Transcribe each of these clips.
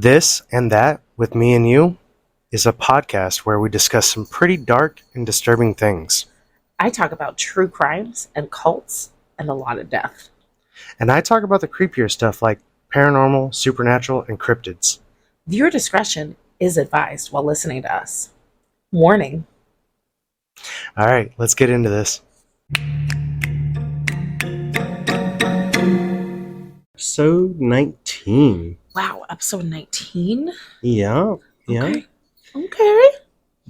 This and That with Me and You is a podcast where we discuss some pretty dark and disturbing things. I talk about true crimes and cults and a lot of death. And I talk about the creepier stuff like paranormal, supernatural, and cryptids. Viewer discretion is advised while listening to us. Warning. All right, let's get into this. Episode 19. Wow, episode 19? Yeah. Okay.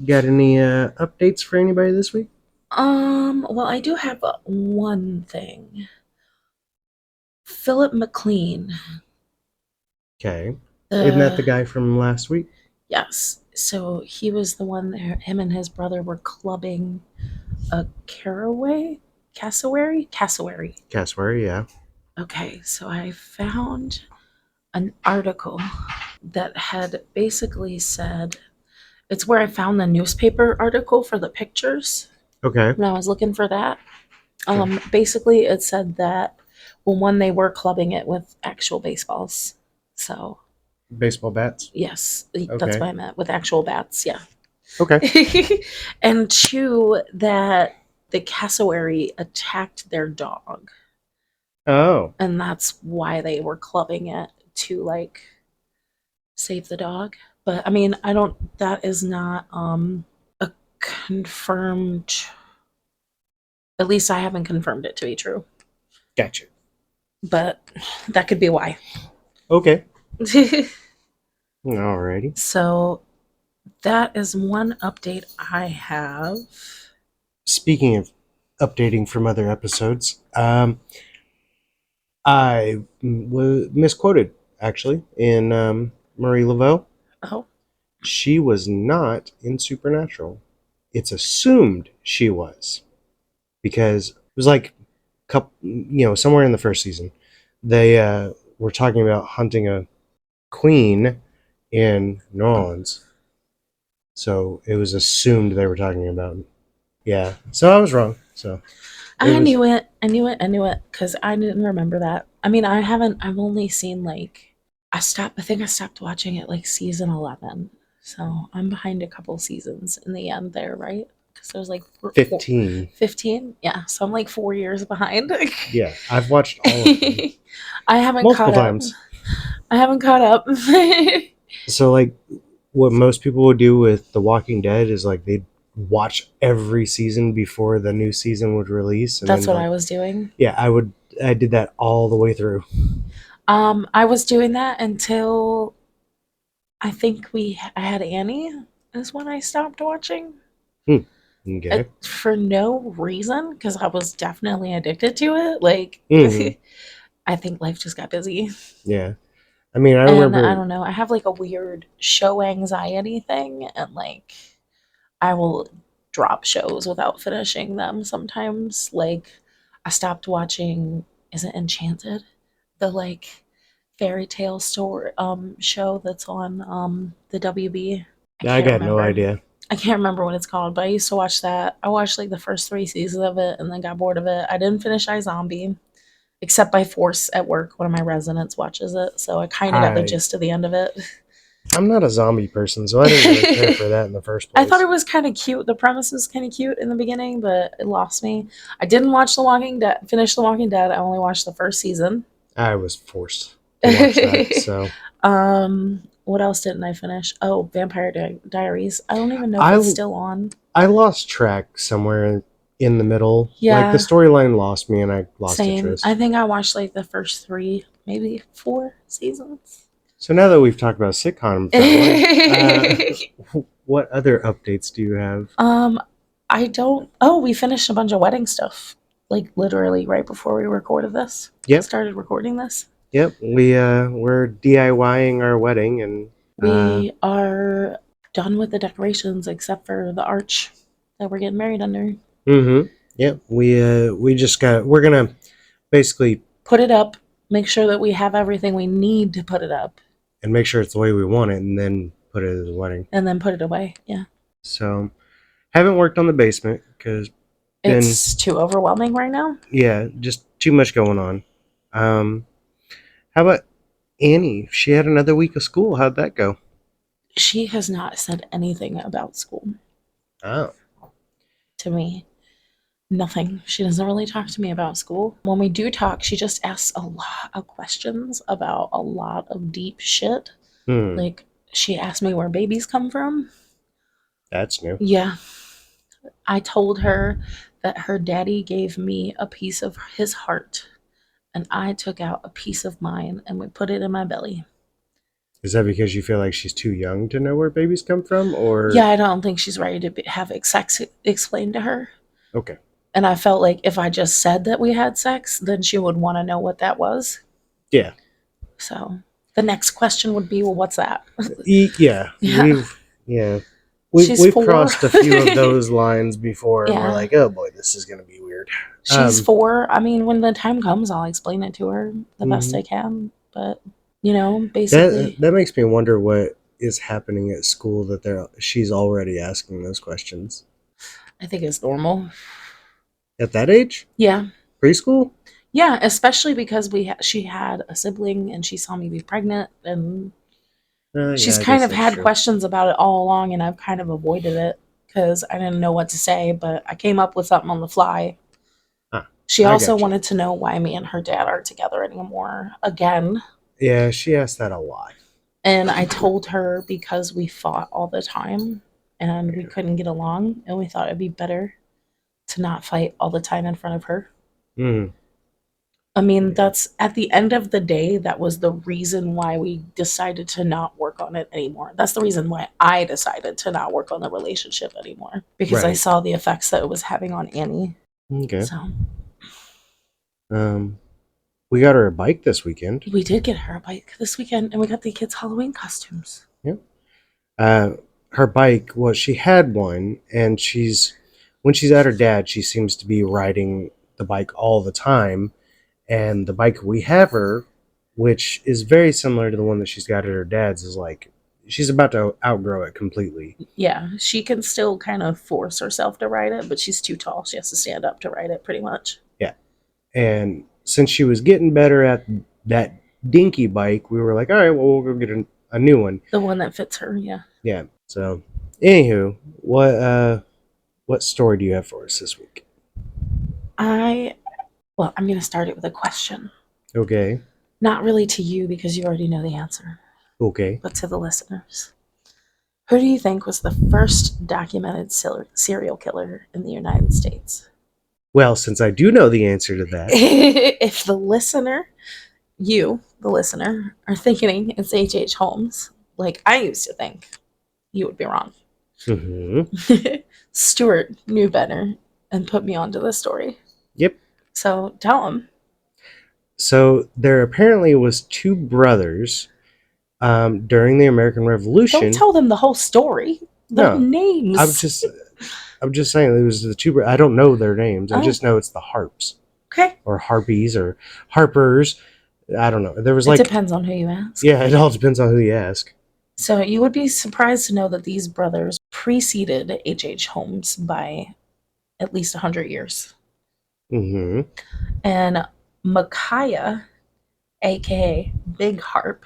Got any updates for anybody this week? Well, I do have one thing. Philip McLean. Okay. Isn't that the guy from last week? Yes. So he was the one that him and his brother were clubbing a cassowary? Cassowary, yeah. Okay, so I found an article that had basically said, it's where I found the newspaper article for the pictures Okay. when I was looking for that. Basically, it said that, well, they were clubbing it with actual baseballs. So, Baseball bats? yes, that's Okay. what I meant, with actual bats, yeah. Okay. And two, that the cassowary attacked their dog. Oh. And that's why they were clubbing it, to like save the dog. But I mean, that is not a confirmed, at least I haven't confirmed it to be true. Gotcha. But that could be why. Okay. Alrighty. So that is one update I have. Speaking of updating from other episodes, I was misquoted, actually, in Marie Laveau. Oh. She was not in Supernatural. It's assumed she was. Because it was like, somewhere in the first season, they were talking about hunting a queen in New Orleans. So it was assumed they were talking about. Yeah. So I was wrong. So I knew it, because I didn't remember that. I mean, I've only seen I think I stopped watching it like season 11. So I'm behind a couple seasons in the end there, right? Because there's like 15. 15? Yeah, so I'm like 4 years behind. Yeah, I've watched all of them. I haven't multiple caught times. Up. I haven't caught up. So, what most people would do with The Walking Dead is they'd watch every season before the new season would release. And That's what I was doing. Yeah, I did that all the way through. I was doing that until I think I had Annie is when I stopped watching. Okay. For no reason, because I was definitely addicted to it. I think life just got busy. Yeah. I mean, I remember. I don't know. I have a weird show anxiety thing, and I will drop shows without finishing them sometimes. I stopped watching, is it Enchanted? The fairy tale story show that's on the WB. I got no idea. I can't remember what it's called, but I used to watch that. I watched the first 3 seasons of it and then got bored of it. I didn't finish iZombie, except by force at work. One of my residents watches it, so I kind of got the gist of the end of it. I'm not a zombie person, so I didn't really care for that in the first place. I thought it was kind of cute. The premise was kind of cute in the beginning, but it lost me. I didn't watch finish The Walking Dead. I only watched the first season. I was forced to watch that, so. What else didn't I finish? Oh, Vampire Diaries. I don't even know if it's still on. I lost track somewhere in the middle. Yeah. The storyline lost me and I lost interest. I think I watched the first 3, maybe 4 seasons. So now that we've talked about sitcom, what other updates do you have? I don't. Oh, we finished a bunch of wedding stuff. Literally right before we recorded this. Yep. Started recording this. Yep, we're DIYing our wedding, and we are done with the decorations except for the arch that we're getting married under. Mm-hmm. Yep, we're gonna basically put it up, make sure that we have everything we need to put it up, and make sure it's the way we want it, and then put it at the wedding, and then put it away. Yeah. So, haven't worked on the basement because it's too overwhelming right now. Yeah, just too much going on. How about Annie, she had another week of school. How'd that go? She has not said anything about school Oh. to me. Nothing. She doesn't really talk to me about school. When we do talk, she just asks a lot of questions about a lot of deep shit. Hmm. Like, she asked me where babies come from. That's new. Yeah. I told her that her daddy gave me a piece of his heart, and I took out a piece of mine and we put it in my belly. Is that because you feel like she's too young to know where babies come from, Yeah, or I don't think she's ready to have sex explained to her. okay? And I felt like if I just said that we had sex, then she would want to know what that was. Yeah, So the next question would be, well, what's that? yeah. Yeah. We've She's we've 4. crossed a few of those lines before, and we're Yeah. like, oh boy, this is gonna be weird. She's 4. I mean, when the time comes, I'll explain it to her the best Mhm. I can. But, That basically, that makes me wonder what is happening at school that she's already asking those questions I think it's normal. at that age, Yeah. preschool. Yeah, especially because she had a sibling and she saw me be pregnant, and Yeah, she's I kind guess of that's had true. questions about it all along, and I've kind of avoided it because I didn't know what to say, but I came up with something on the fly. Huh, She I also got you. wanted to know why me and her dad aren't together anymore again. Yeah, she asked that a lot. And I told her because we fought all the time and we Yeah. couldn't get along, and we thought it'd be better to not fight all the time in front of her. Mm, I mean, yeah. that's at the end of the day, that was the reason why we decided to not work on it anymore. That's the reason why I decided to not work on the relationship anymore, because I Right. saw the effects that it was having on Annie. Okay. So Um, we got her a bike this weekend. we did get her a bike this weekend, and we got the kids' Halloween costumes. Yep. Uh, her bike. Well, she had one, and when she's at her dad, she seems to be riding the bike all the time. And the bike we have her, which is very similar to the one that she's got at her dad's, is like she's about to outgrow it completely. Yeah, she can still kind of force herself to ride it, but she's too tall. She has to stand up to ride it pretty much. Yeah. And since she was getting better at that dinky bike, we were like, all right, well, we'll go get a new one. The one that fits her, yeah. Yeah. So, anywho, what story do you have for us this week? I, well, I'm going to start it with a question. Okay. Not really to you because you already know the answer, Okay. but to the listeners. Who do you think was the first documented serial killer in the United States? Well, since I do know the answer to that, If the listener, you, the listener, are thinking it's H.H. Holmes, like I used to think, you would be wrong. hmm Stewart knew better and put me onto this story. yep. So tell him. So there apparently was two brothers during the American Don't Revolution. tell them the whole story. The No, I'm names. just I'm just saying it was the two. I don't know their names. I Oh, just know it's the Harps okay. or Harpies or Harpers. I don't know. There was It like, depends on who you ask. yeah, it all depends on who you ask. So you would be surprised to know that these brothers preceded H.H. Holmes by at least 100 years. hmm And Micaiah, aka Big Harp,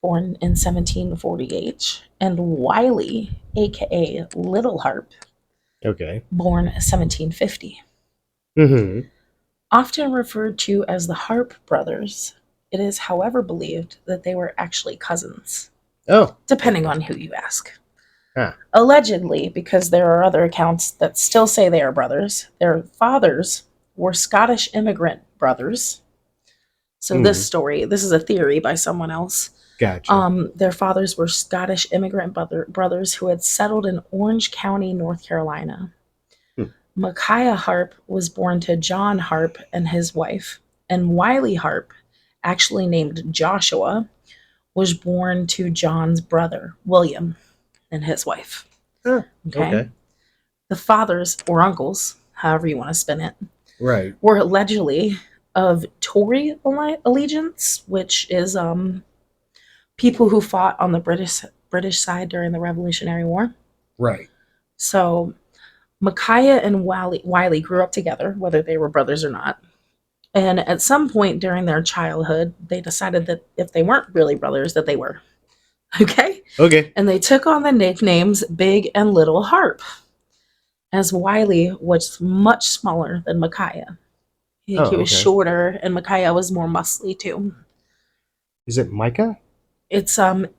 born in 1748, and Wiley, aka Little Harp, Okay. born 1750. hmm Often referred to as the Harp brothers, it is, however, believed that they were actually cousins, Oh. depending Okay. on who you ask. Ah. Allegedly, because there are other accounts that still say they are brothers, their fathers were Scottish immigrant brothers. So Mm, this is a theory by someone else. gotcha. Their fathers were Scottish immigrant brothers who had settled in Orange County, North Carolina. Hmm. Micaiah Harpe was born to John Harpe and his wife, and Wiley Harpe, actually named Joshua, was born to John's brother, William, and his wife. Ah, Okay? okay. The fathers, or uncles, however you want to spin it, Right. were allegedly of Tory allegiance, which is people who fought on the British side during the Revolutionary War. Right. So Micaiah and Wiley grew up together, whether they were brothers or not. And at some point during their childhood, they decided that if they weren't really brothers, that they were. Okay? Okay. And they took on the nicknames Big and Little Harp, as Wiley was much smaller than Micaiah. He Oh, was okay. shorter, and Micaiah was more muscly too. Is it Micah? It's Micajah,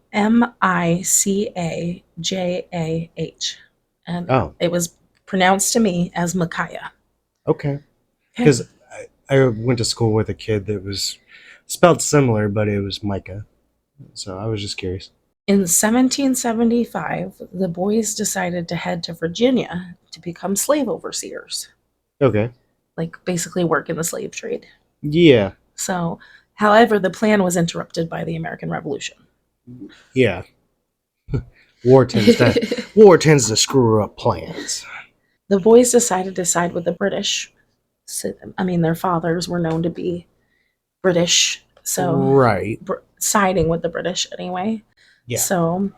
and Oh, it was pronounced to me as Micaiah. okay. Okay. Because I went to school with a kid that was spelled similar, but it was Micah. So I was just curious. In 1775, the boys decided to head to Virginia to become slave overseers, Okay. like basically work in the slave trade. Yeah. So, however, the plan was interrupted by the American Revolution. Yeah. War tends to war tends to screw up plans. The boys decided to side with the British. So, I mean, their fathers were known to be British, so Right. siding with the British anyway. Yeah. So,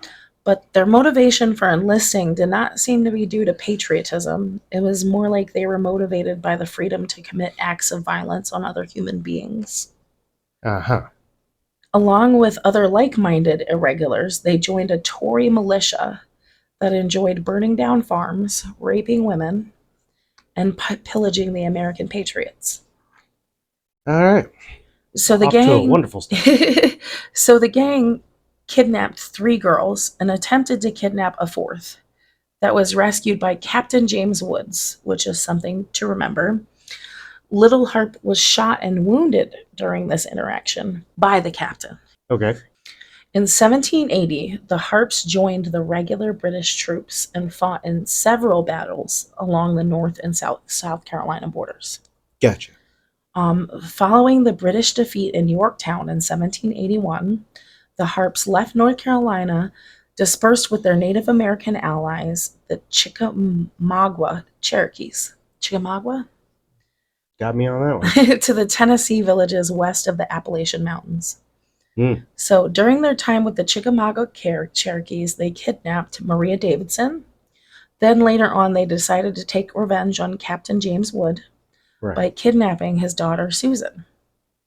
but their motivation for enlisting did not seem to be due to patriotism. It was more like they were motivated by the freedom to commit acts of violence on other human beings. Uh-huh. Along with other like minded irregulars, they joined a Tory militia that enjoyed burning down farms, raping women, and pillaging the American patriots. All right. So the Off to a gang wonderful start. so the gang kidnapped 3 girls and attempted to kidnap a fourth. That was rescued by Captain James Woods, which is something to remember. Little Harp was shot and wounded during this interaction by the captain. Okay. In 1780, the Harps joined the regular British troops and fought in several battles along the North and South Carolina borders. Gotcha. Following the British defeat in Yorktown in 1781, the Harps left North Carolina, dispersed with their Native American allies, the Chickamauga Cherokees. Chickamauga? Got me on that one. To the Tennessee villages west of the Appalachian Mountains. Mm. So during their time with the Chickamauga Cherokees, they kidnapped Maria Davidson. Then later on, they decided to take revenge on Captain James Wood by Right. kidnapping his daughter Susan.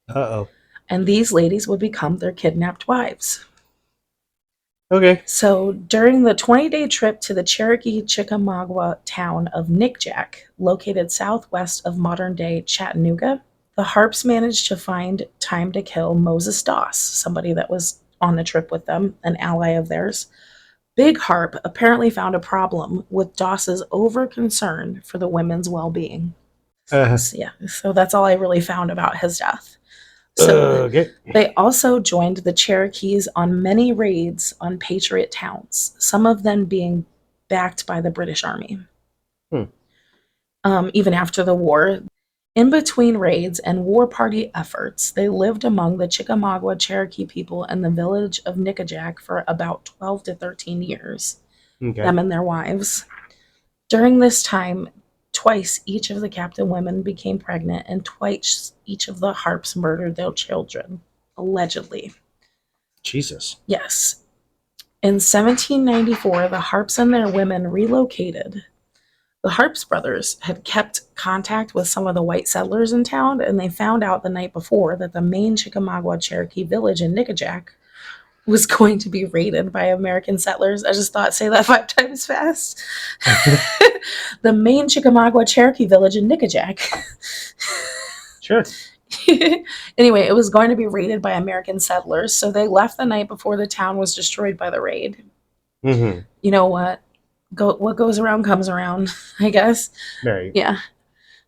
Uh-oh. And these ladies would become their kidnapped wives. Okay. So during the 20-day trip to the Cherokee Chickamauga town of Nickjack, located southwest of modern-day Chattanooga, the Harps managed to find time to kill Moses Doss, somebody that was on the trip with them, an ally of theirs. Big Harp apparently found a problem with Doss's over concern for the women's well-being. Uh, So that's all I really found about his death. So okay. they also joined the Cherokees on many raids on patriot towns, some of them being backed by the British Army. Hmm. Even after the war, in between raids and war party efforts, they lived among the Chickamauga Cherokee people in the village of Nickajack for about 12 to 13 years, Okay. them and their wives. During this time, twice each of the captain women became pregnant, and twice each of the Harps murdered their children, allegedly. Jesus. Yes. In 1794, the Harps and their women relocated. The Harps brothers had kept contact with some of the white settlers in town, and they found out the night before that the main Chickamauga Cherokee village in Nickajack was going to be raided by American settlers. I just thought, say that 5 times fast. The main Chickamauga Cherokee village in Nickajack. Sure. Anyway, it was going to be raided by American settlers, so they left the night before the town was destroyed by the raid. Mm-hmm. You know what? What goes around comes around, I guess. Right. Yeah.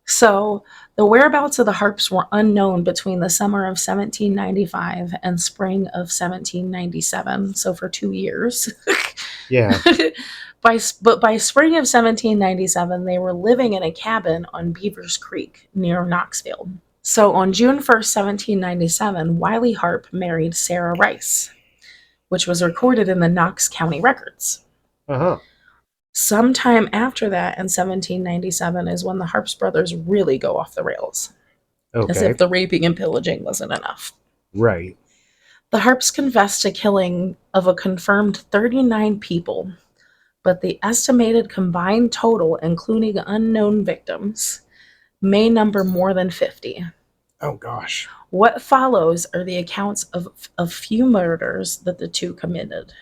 So the whereabouts of the Harps were unknown between the summer of 1795 and spring of 1797. So for 2 years. Yeah. But by spring of 1797, they were living in a cabin on Beavers Creek near Knoxville. So on June 1st, 1797, Wiley Harp married Sarah Rice, which was recorded in the Knox County records. Uh-huh. Sometime after that, in 1797, is when the Harps brothers really go off the rails, as Okay. if the raping and pillaging wasn't enough. Right. The Harps confessed to killing of a confirmed 39 people, but the estimated combined total, including unknown victims, may number more than 50. Oh, gosh. What follows are the accounts of a few murders that the two committed.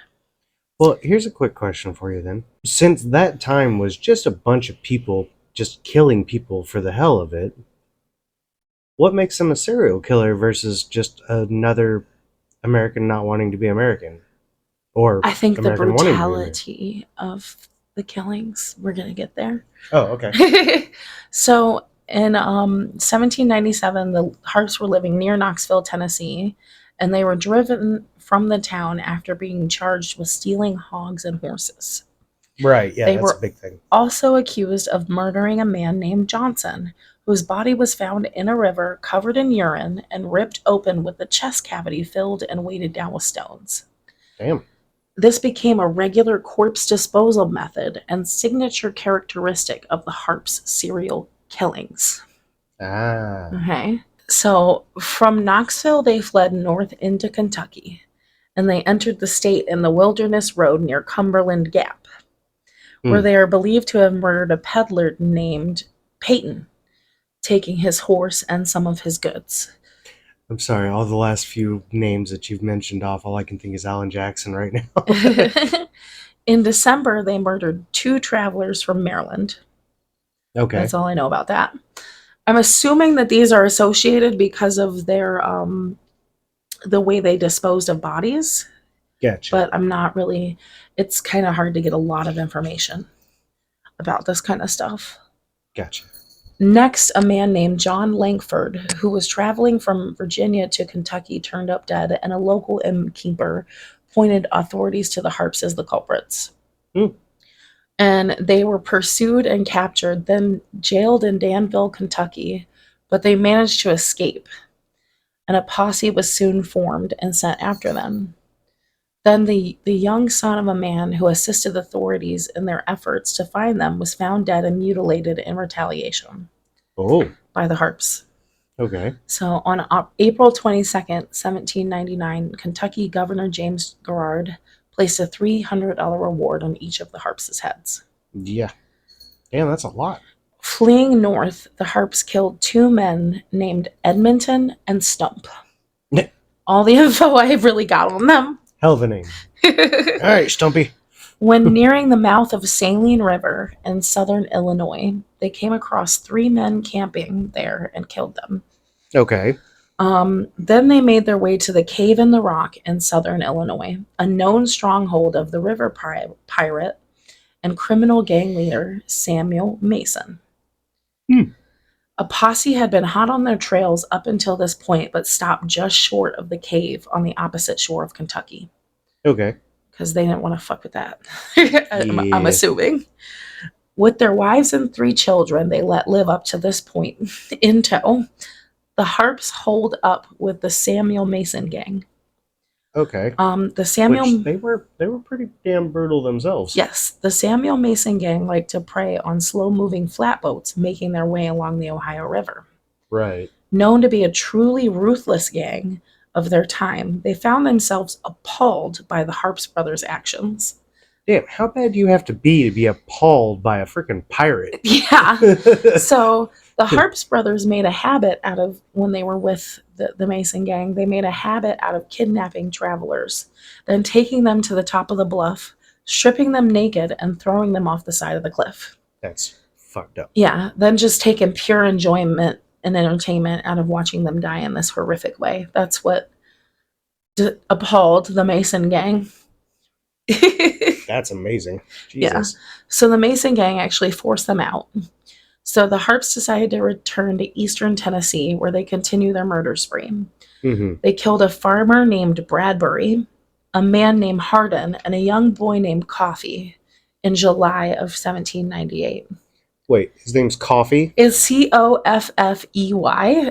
Well, here's a quick question for you then. Since that time was just a bunch of people just killing people for the hell of it, what makes them a serial killer versus just another American not wanting to be American? Or I think the American wanting to be American? brutality of the killings, we're going to get there. Oh, okay. So in 1797, the Harps were living near Knoxville, Tennessee, and they were driven from the town after being charged with stealing hogs and horses. Right, yeah, They that's a were big thing. also accused of murdering a man named Johnson, whose body was found in a river covered in urine and ripped open with the chest cavity filled and weighted down with stones. Damn. This became a regular corpse disposal method and signature characteristic of the Harps' serial killings. Ah. Okay. So from Knoxville, they fled north into Kentucky, and they entered the state in the Wilderness Road near Cumberland Gap, where Hmm. they are believed to have murdered a peddler named Peyton, taking his horse and some of his goods. I'm sorry, all the last few names that you've mentioned off, all I can think is Alan Jackson right now. In December, they murdered two travelers from Maryland. Okay, That's all I know about that. I'm assuming that these are associated because of their the way they disposed of bodies, gotcha, but I'm not really. It's kind of hard to get a lot of information about this kind of stuff. gotcha. Next, a man named John Langford, who was traveling from Virginia to Kentucky, turned up dead, and a local innkeeper pointed authorities to the Harps as the culprits. Hmm. And they were pursued and captured, then jailed in Danville, Kentucky, but they managed to escape, and a posse was soon formed and sent after them. Then the young son of a man who assisted authorities in their efforts to find them was found dead and mutilated in retaliation Oh, by the Harps. okay, So on April 22nd, 1799, Kentucky Governor James Garrard placed a $300 reward on each of the Harps' heads. yeah. Damn, that's a lot. Fleeing north, the Harps killed two men named Edmonton and Stump. All the info I really got on them. Hell of a name. All right, Stumpy. When nearing the mouth of Saline River in southern Illinois, they came across three men camping there and killed them. Okay. Then they made their way to the Cave in the Rock in southern Illinois, a known stronghold of the river pirate and criminal gang leader Samuel Mason. Hmm. A posse had been hot on their trails up until this point, but stopped just short of the cave on the opposite shore of Kentucky Okay. because they didn't want to fuck with that. I'm Yeah. assuming. With their wives and three children they let live up to this point in tow, the Harps holed up with the Samuel Mason gang. Okay. The Which Samuel, they were pretty damn brutal themselves. yes, the Samuel Mason gang liked to prey on slow-moving flatboats making their way along the Ohio River. Right. Known to be a truly ruthless gang of their time, they found themselves appalled by the Harps brothers' actions. Damn, how bad do you have to be appalled by a freaking pirate? Yeah. So the Harps brothers made a habit out of, when they were with the Mason gang, they made a habit out of kidnapping travelers, then taking them to the top of the bluff, stripping them naked, and throwing them off the side of the cliff. That's fucked up. Yeah, then just taking pure enjoyment and entertainment out of watching them die in this horrific way. That's what appalled the Mason gang. That's amazing. Yeah. Jesus. So the Mason gang actually forced them out. So the Harps decided to return to eastern Tennessee, where they continue their murder spree. Mm-hmm. They killed a farmer named Bradbury, a man named Hardin, and a young boy named Coffee in July of 1798. Wait, his name's Coffee? Is Coffey,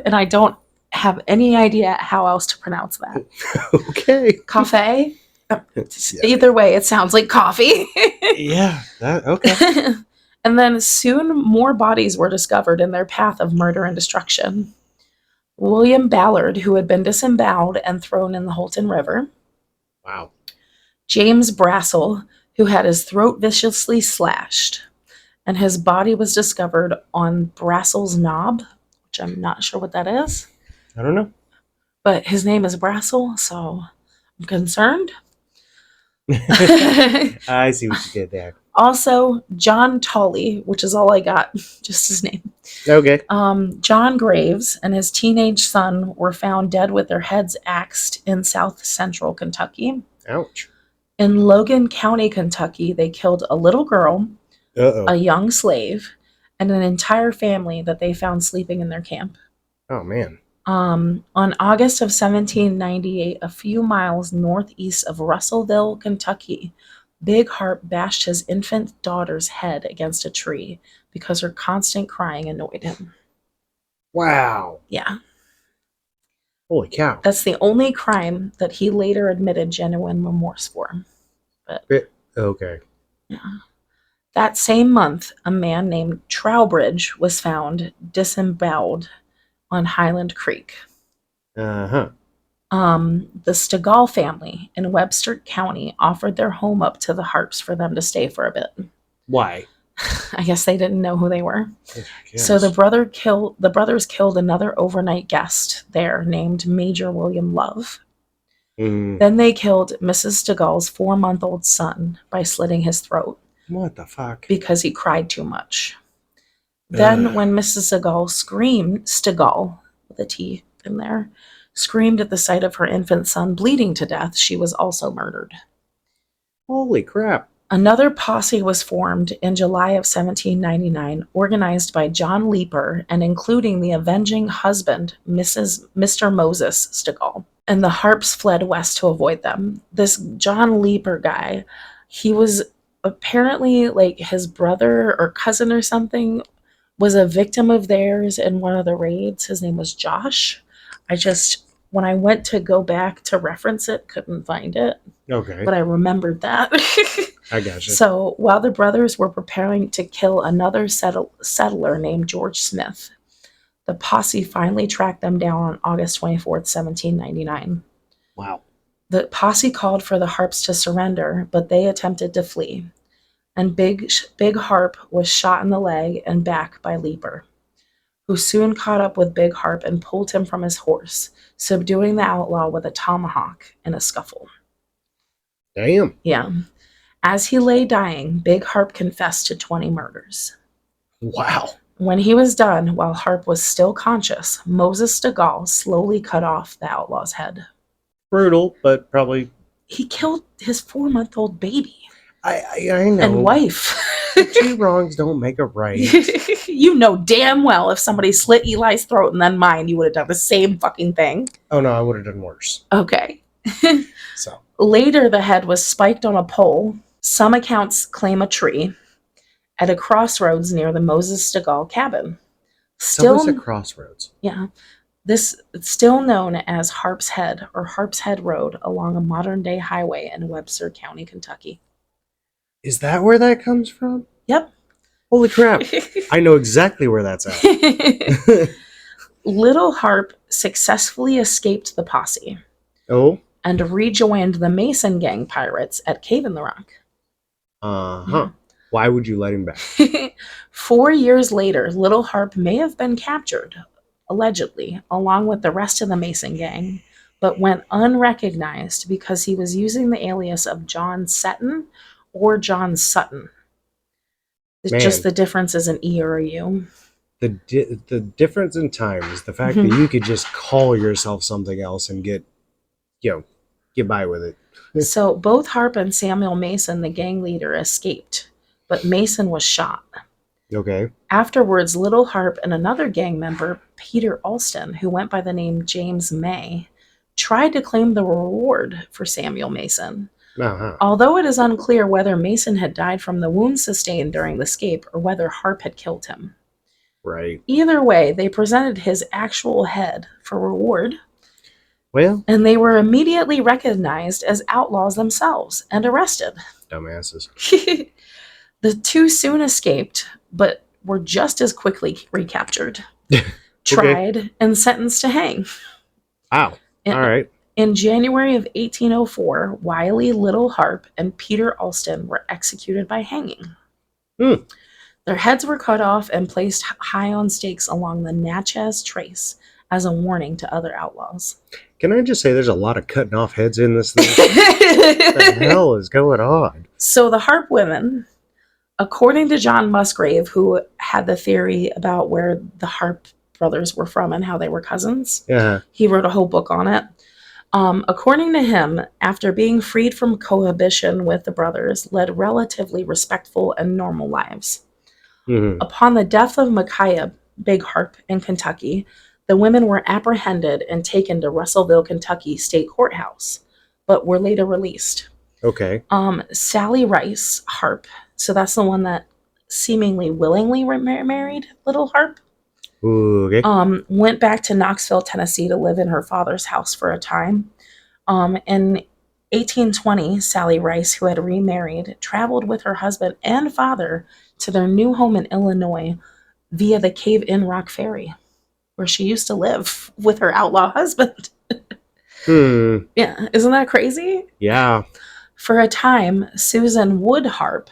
and I don't have any idea how else to pronounce that. Okay. Coffee? Yeah. Either way, it sounds like coffee. Yeah. Okay. And then soon more bodies were discovered in their path of murder and destruction. William Ballard, who had been disemboweled and thrown in the Holton River. Wow. James Brassel, who had his throat viciously slashed. And his body was discovered on Brassel's Knob, which I'm not sure what that is. I don't know. But his name is Brassel, so I'm concerned. I see what you did there. Also, John Tolley, which is all I got, just his name. Okay. John Graves and his teenage son were found dead with their heads axed in south central Kentucky. Ouch. In Logan County, Kentucky, they killed a little girl, Uh-oh. a young slave, and an entire family that they found sleeping in their camp. Oh, man. On August of 1798, a few miles northeast of Russellville, Kentucky, Big Harpe bashed his infant daughter's head against a tree because her constant crying annoyed him. Wow. Yeah. Holy cow. That's the only crime that he later admitted genuine remorse for. But Okay. yeah. That same month, a man named Trowbridge was found disemboweled on Highland Creek. Uh-huh. The Stegall family in Webster County offered their home up to the Harpes for them to stay for a bit. Why? I guess they didn't know who they were. Yes. So the brothers killed another overnight guest there named Major William Love. Then they killed Mrs. Stegall's 4-month-old son by slitting his throat. What the fuck? Because he cried too much. Then when Mrs. Stegall, with a T in there, screamed at the sight of her infant son bleeding to death, she was also murdered. Holy crap. Another posse was formed in July of 1799, organized by John Leeper and including the avenging husband, Mr. Moses Stegall. And the Harpes fled west to avoid them. This John Leeper guy, he was apparently like his brother or cousin or something, was a victim of theirs in one of the raids. His name was Josh. When I went to go back to reference it, couldn't find it. Okay. But I remembered that. I gotcha. So while the brothers were preparing to kill another settler named George Smith, the posse finally tracked them down on August 24th, 1799. Wow. The posse called for the Harpes to surrender, but they attempted to flee. And Big Harpe was shot in the leg and back by Leeper, who soon caught up with Big Harpe and pulled him from his horse, subduing the outlaw with a tomahawk in a scuffle. Damn. Yeah. As he lay dying, Big Harpe confessed to 20 murders. Wow. When he was done, while Harpe was still conscious, Moses Stegall slowly cut off the outlaw's head. Brutal, but probably... He killed his 4-month-old baby. I know. And wife. 2 wrongs don't make a right. You know damn well if somebody slit Eli's throat and then mine, you would have done the same fucking thing. Oh no, I would have done worse. Okay. So later, the head was spiked on a pole. Some accounts claim a tree at a crossroads near the Moses Stegall cabin. Still a crossroads. Yeah. This is still known as Harpe's Head or Harpe's Head Road along a modern-day highway in Webster County, Kentucky. Is that where that comes from? Yep. Holy crap. I know exactly where that's at. Little Harpe successfully escaped the posse. Oh? And rejoined the Mason gang pirates at Cave in the Rock. Uh-huh. Yeah. Why would you let him back? 4 years later, Little Harpe may have been captured, allegedly, along with the rest of the Mason gang, but went unrecognized because he was using the alias of John Seton or John Sutton. It's just the difference is an E or a U. The difference in time is the fact that you could just call yourself something else and get by with it. So both Harpe and Samuel Mason, the gang leader, escaped, but Mason was shot. Okay. Afterwards, Little Harpe and another gang member, Peter Alston, who went by the name James May, tried to claim the reward for Samuel Mason. Uh-huh. Although it is unclear whether Mason had died from the wounds sustained during the escape or whether Harpe had killed him. Right. Either way, they presented his actual head for reward. Well. And they were immediately recognized as outlaws themselves and arrested. Dumbasses. The two soon escaped, but were just as quickly recaptured, tried, and sentenced to hang. Wow. All right. In January of 1804, Wiley, Little Harpe, and Peter Alston were executed by hanging. Their heads were cut off and placed high on stakes along the Natchez Trace as a warning to other outlaws. Can I just say there's a lot of cutting off heads in this thing? What the hell is going on? So the Harpe women, according to John Musgrave, who had the theory about where the Harpe brothers were from and how they were cousins, Yeah. he wrote a whole book on it. According to him, after being freed from cohabitation with the brothers, led relatively respectful and normal lives. Mm-hmm. Upon the death of Micaiah Big Harpe in Kentucky, the women were apprehended and taken to Russellville, Kentucky State Courthouse, but were later released. Okay. Sally Rice Harpe, so that's the one that seemingly willingly married Little Harpe, Okay. went back to Knoxville, Tennessee to live in her father's house for a time. In 1820, Sally Rice, who had remarried, traveled with her husband and father to their new home in Illinois via the Cave in Rock Ferry, where she used to live with her outlaw husband. Yeah, isn't that crazy? Yeah. For a time, Susan Wood Harpe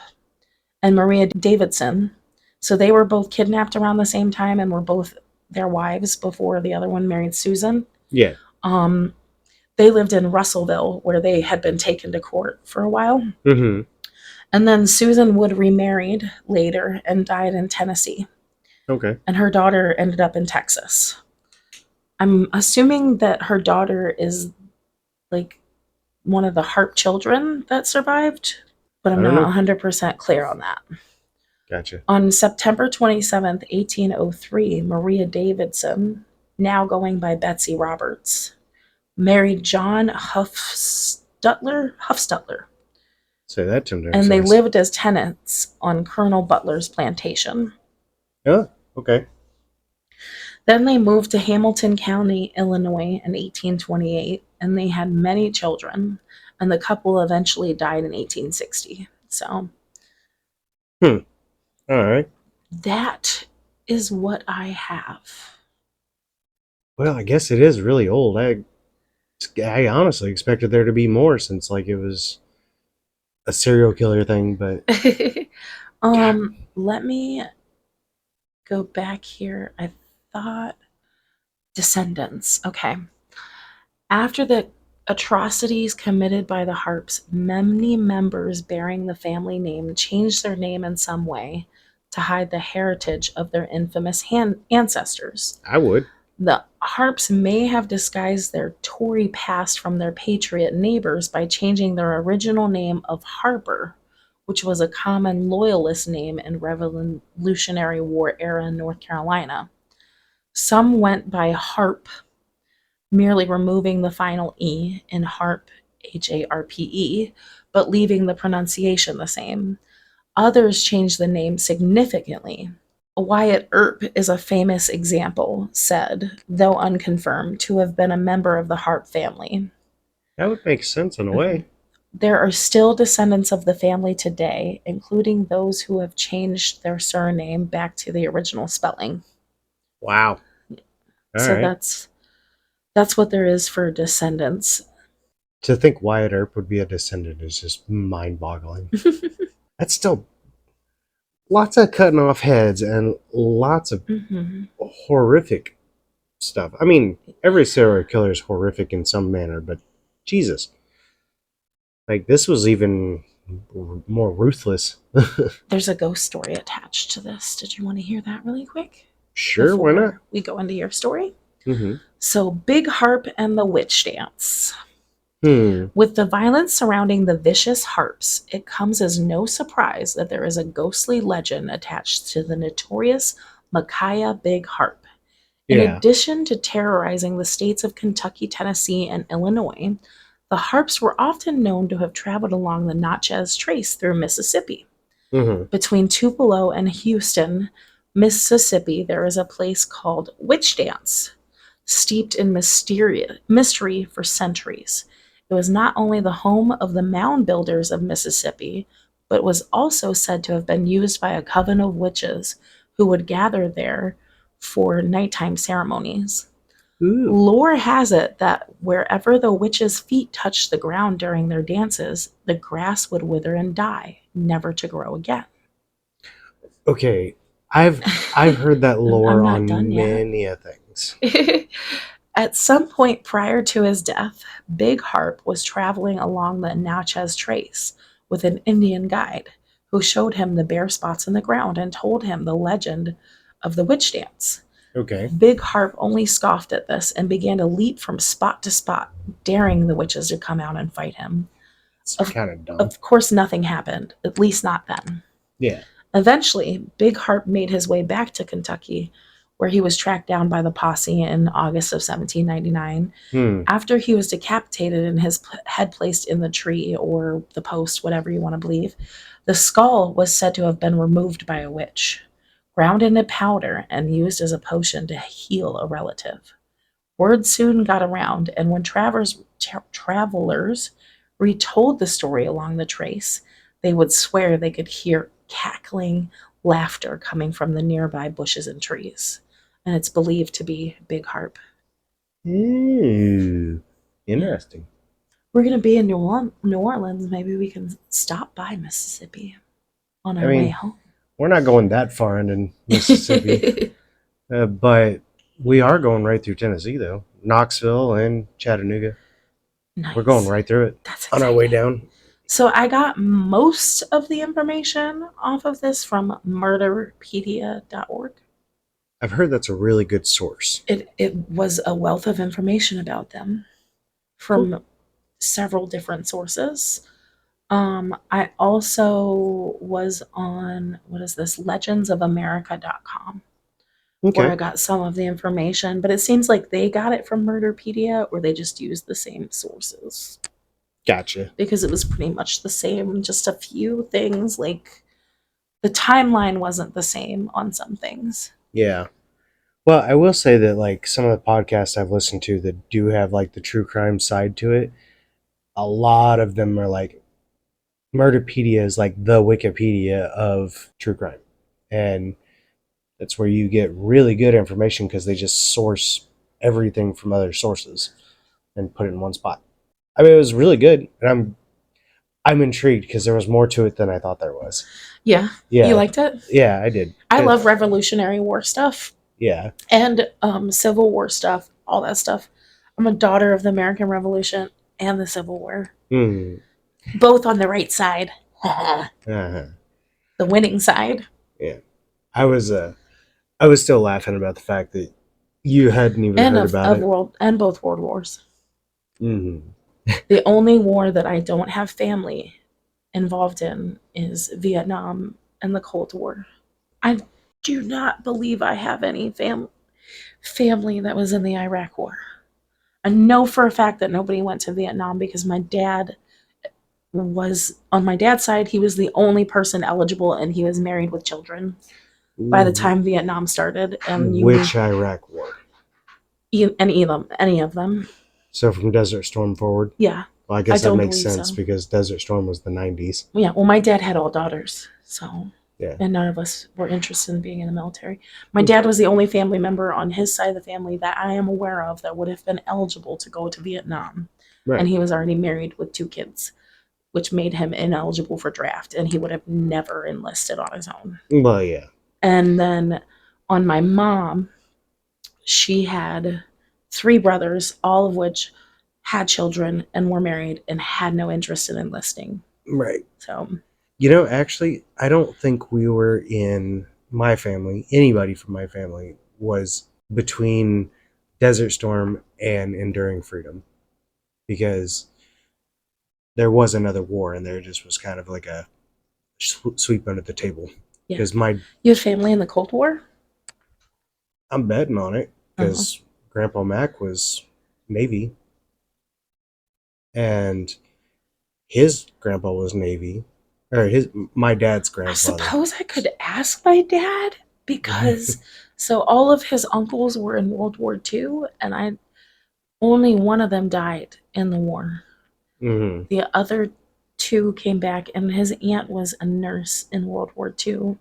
and Maria Davidson, so they were both kidnapped around the same time and were both their wives before the other one married Susan. Yeah. They lived in Russellville, where they had been taken to court for a while. Mm-hmm. And then Susan Wood remarried later and died in Tennessee. Okay. And her daughter ended up in Texas. I'm assuming that her daughter is like one of the Harpe children that survived, but I'm not 100% clear on that. Gotcha. On September 27th, 1803, Maria Davidson, now going by Betsy Roberts, married John Huffstutler. Say that to him. And they lived as tenants on Colonel Butler's plantation. Oh, okay. Then they moved to Hamilton County, Illinois in 1828, and they had many children, and the couple eventually died in 1860. So, all right. That is what I have. Well, I guess it is really old. I honestly expected there to be more since like it was a serial killer thing, but Let me go back here. I thought descendants. Okay. After the atrocities committed by the Harpes, many members bearing the family name changed their name in some way to hide the heritage of their infamous ancestors. I would. The Harpes may have disguised their Tory past from their patriot neighbors by changing their original name of Harper, which was a common loyalist name in Revolutionary War era North Carolina. Some went by Harpe, merely removing the final E in Harpe, Harpe, but leaving the pronunciation the same. Others changed the name significantly. Wyatt Earp is a famous example, said, though unconfirmed, to have been a member of the Harpe family. That would make sense in a way. There are still descendants of the family today, including those who have changed their surname back to the original spelling. Wow. All right. That's what there is for descendants. To think Wyatt Earp would be a descendant is just mind-boggling. That's still lots of cutting off heads and lots of horrific stuff. I mean, every serial killer is horrific in some manner, but Jesus. Like, this was even more ruthless. There's a ghost story attached to this. Did you want to hear that really quick? Sure, why not? We go into your story. Mm-hmm. So, Big Harpe and the Witch Dance. With the violence surrounding the vicious Harpes, it comes as no surprise that there is a ghostly legend attached to the notorious Micaiah Big Harpe. In addition to terrorizing the states of Kentucky, Tennessee, and Illinois, the Harpes were often known to have traveled along the Natchez Trace through Mississippi. Between Tupelo and Houston, Mississippi, there is a place called Witch Dance, steeped in mystery for centuries. It was not only the home of the mound builders of Mississippi, but was also said to have been used by a coven of witches who would gather there for nighttime ceremonies. Ooh. Lore has it that wherever the witches' feet touched the ground during their dances, the grass would wither and die, never to grow again. Okay, I've heard that lore on many things. At some point prior to his death, Big Harp was traveling along the Natchez Trace with an Indian guide who showed him the bare spots in the ground and told him the legend of the witch dance. Okay. Big Harp only scoffed at this and began to leap from spot to spot, daring the witches to come out and fight him. It's Of, kind of dumb. of course, nothing happened, at least not then. Yeah. Eventually, Big Harp made his way back to Kentucky, where he was tracked down by the posse in August of 1799. Hmm. After he was decapitated and his head placed in the tree or the post, whatever you want to believe, the skull was said to have been removed by a witch, ground into powder, and used as a potion to heal a relative. Word soon got around, and when travelers retold the story along the trace, they would swear they could hear cackling laughter coming from the nearby bushes and trees. And it's believed to be Big Harp. Ooh. Yeah. Interesting. We're going to be in New Orleans. Maybe we can stop by Mississippi on our way home. We're not going that far into Mississippi, but we are going right through Tennessee, though. Knoxville and Chattanooga. Nice. We're going right through it. That's on our way down. So I got most of the information off of this from murderpedia.org. I've heard that's a really good source. It was a wealth of information about them from several different sources. I also was on, legendsofamerica.com, where I got some of the information, but it seems like they got it from Murderpedia or they just used the same sources. Gotcha. Because it was pretty much the same, just a few things, like the timeline wasn't the same on some things. Yeah. Well, I will say that like some of the podcasts I've listened to that do have like the true crime side to it, a lot of them are like Murderpedia is like the Wikipedia of true crime. And that's where you get really good information because they just source everything from other sources and put it in one spot. I mean, it was really good, and I'm intrigued because there was more to it than I thought there was. Yeah. You liked it? Yeah, I did. I love Revolutionary War stuff. Yeah. And Civil War stuff, all that stuff. I'm a daughter of the American Revolution and the Civil War. Both on the right side. The winning side. Yeah. I was still laughing about the fact that you hadn't even heard about it. And both World Wars. Mm-hmm. The only war that I don't have family involved in is Vietnam and the Cold War. I do not believe I have any family that was in the Iraq War. I know for a fact that nobody went to Vietnam because my dad was, on my dad's side, he was the only person eligible and he was married with children by the time Vietnam started. And which Iraq War? Any of them. So from Desert Storm forward? Yeah. Well, I guess that makes sense because Desert Storm was the 90s. Yeah, well, my dad had all daughters, so... Yeah. And none of us were interested in being in the military. My dad was the only family member on his side of the family that I am aware of that would have been eligible to go to Vietnam. Right. And he was already married with 2 kids, which made him ineligible for draft, and he would have never enlisted on his own. Well, yeah. And then on my mom, she had 3 brothers, all of which had children and were married and had no interest in enlisting. Right. So... You know, actually, I don't think we were in my family. Anybody from my family was between Desert Storm and Enduring Freedom because there was another war and there just was kind of like a sweep under the table. Yeah. Because you had family in the Cold War? I'm betting on it because Grandpa Mac was Navy and his grandpa was Navy. Or my dad's grandfather. I suppose I could ask my dad because so all of his uncles were in World War II and only one of them died in the war. Mm-hmm. The other 2 came back and his aunt was a nurse in World War II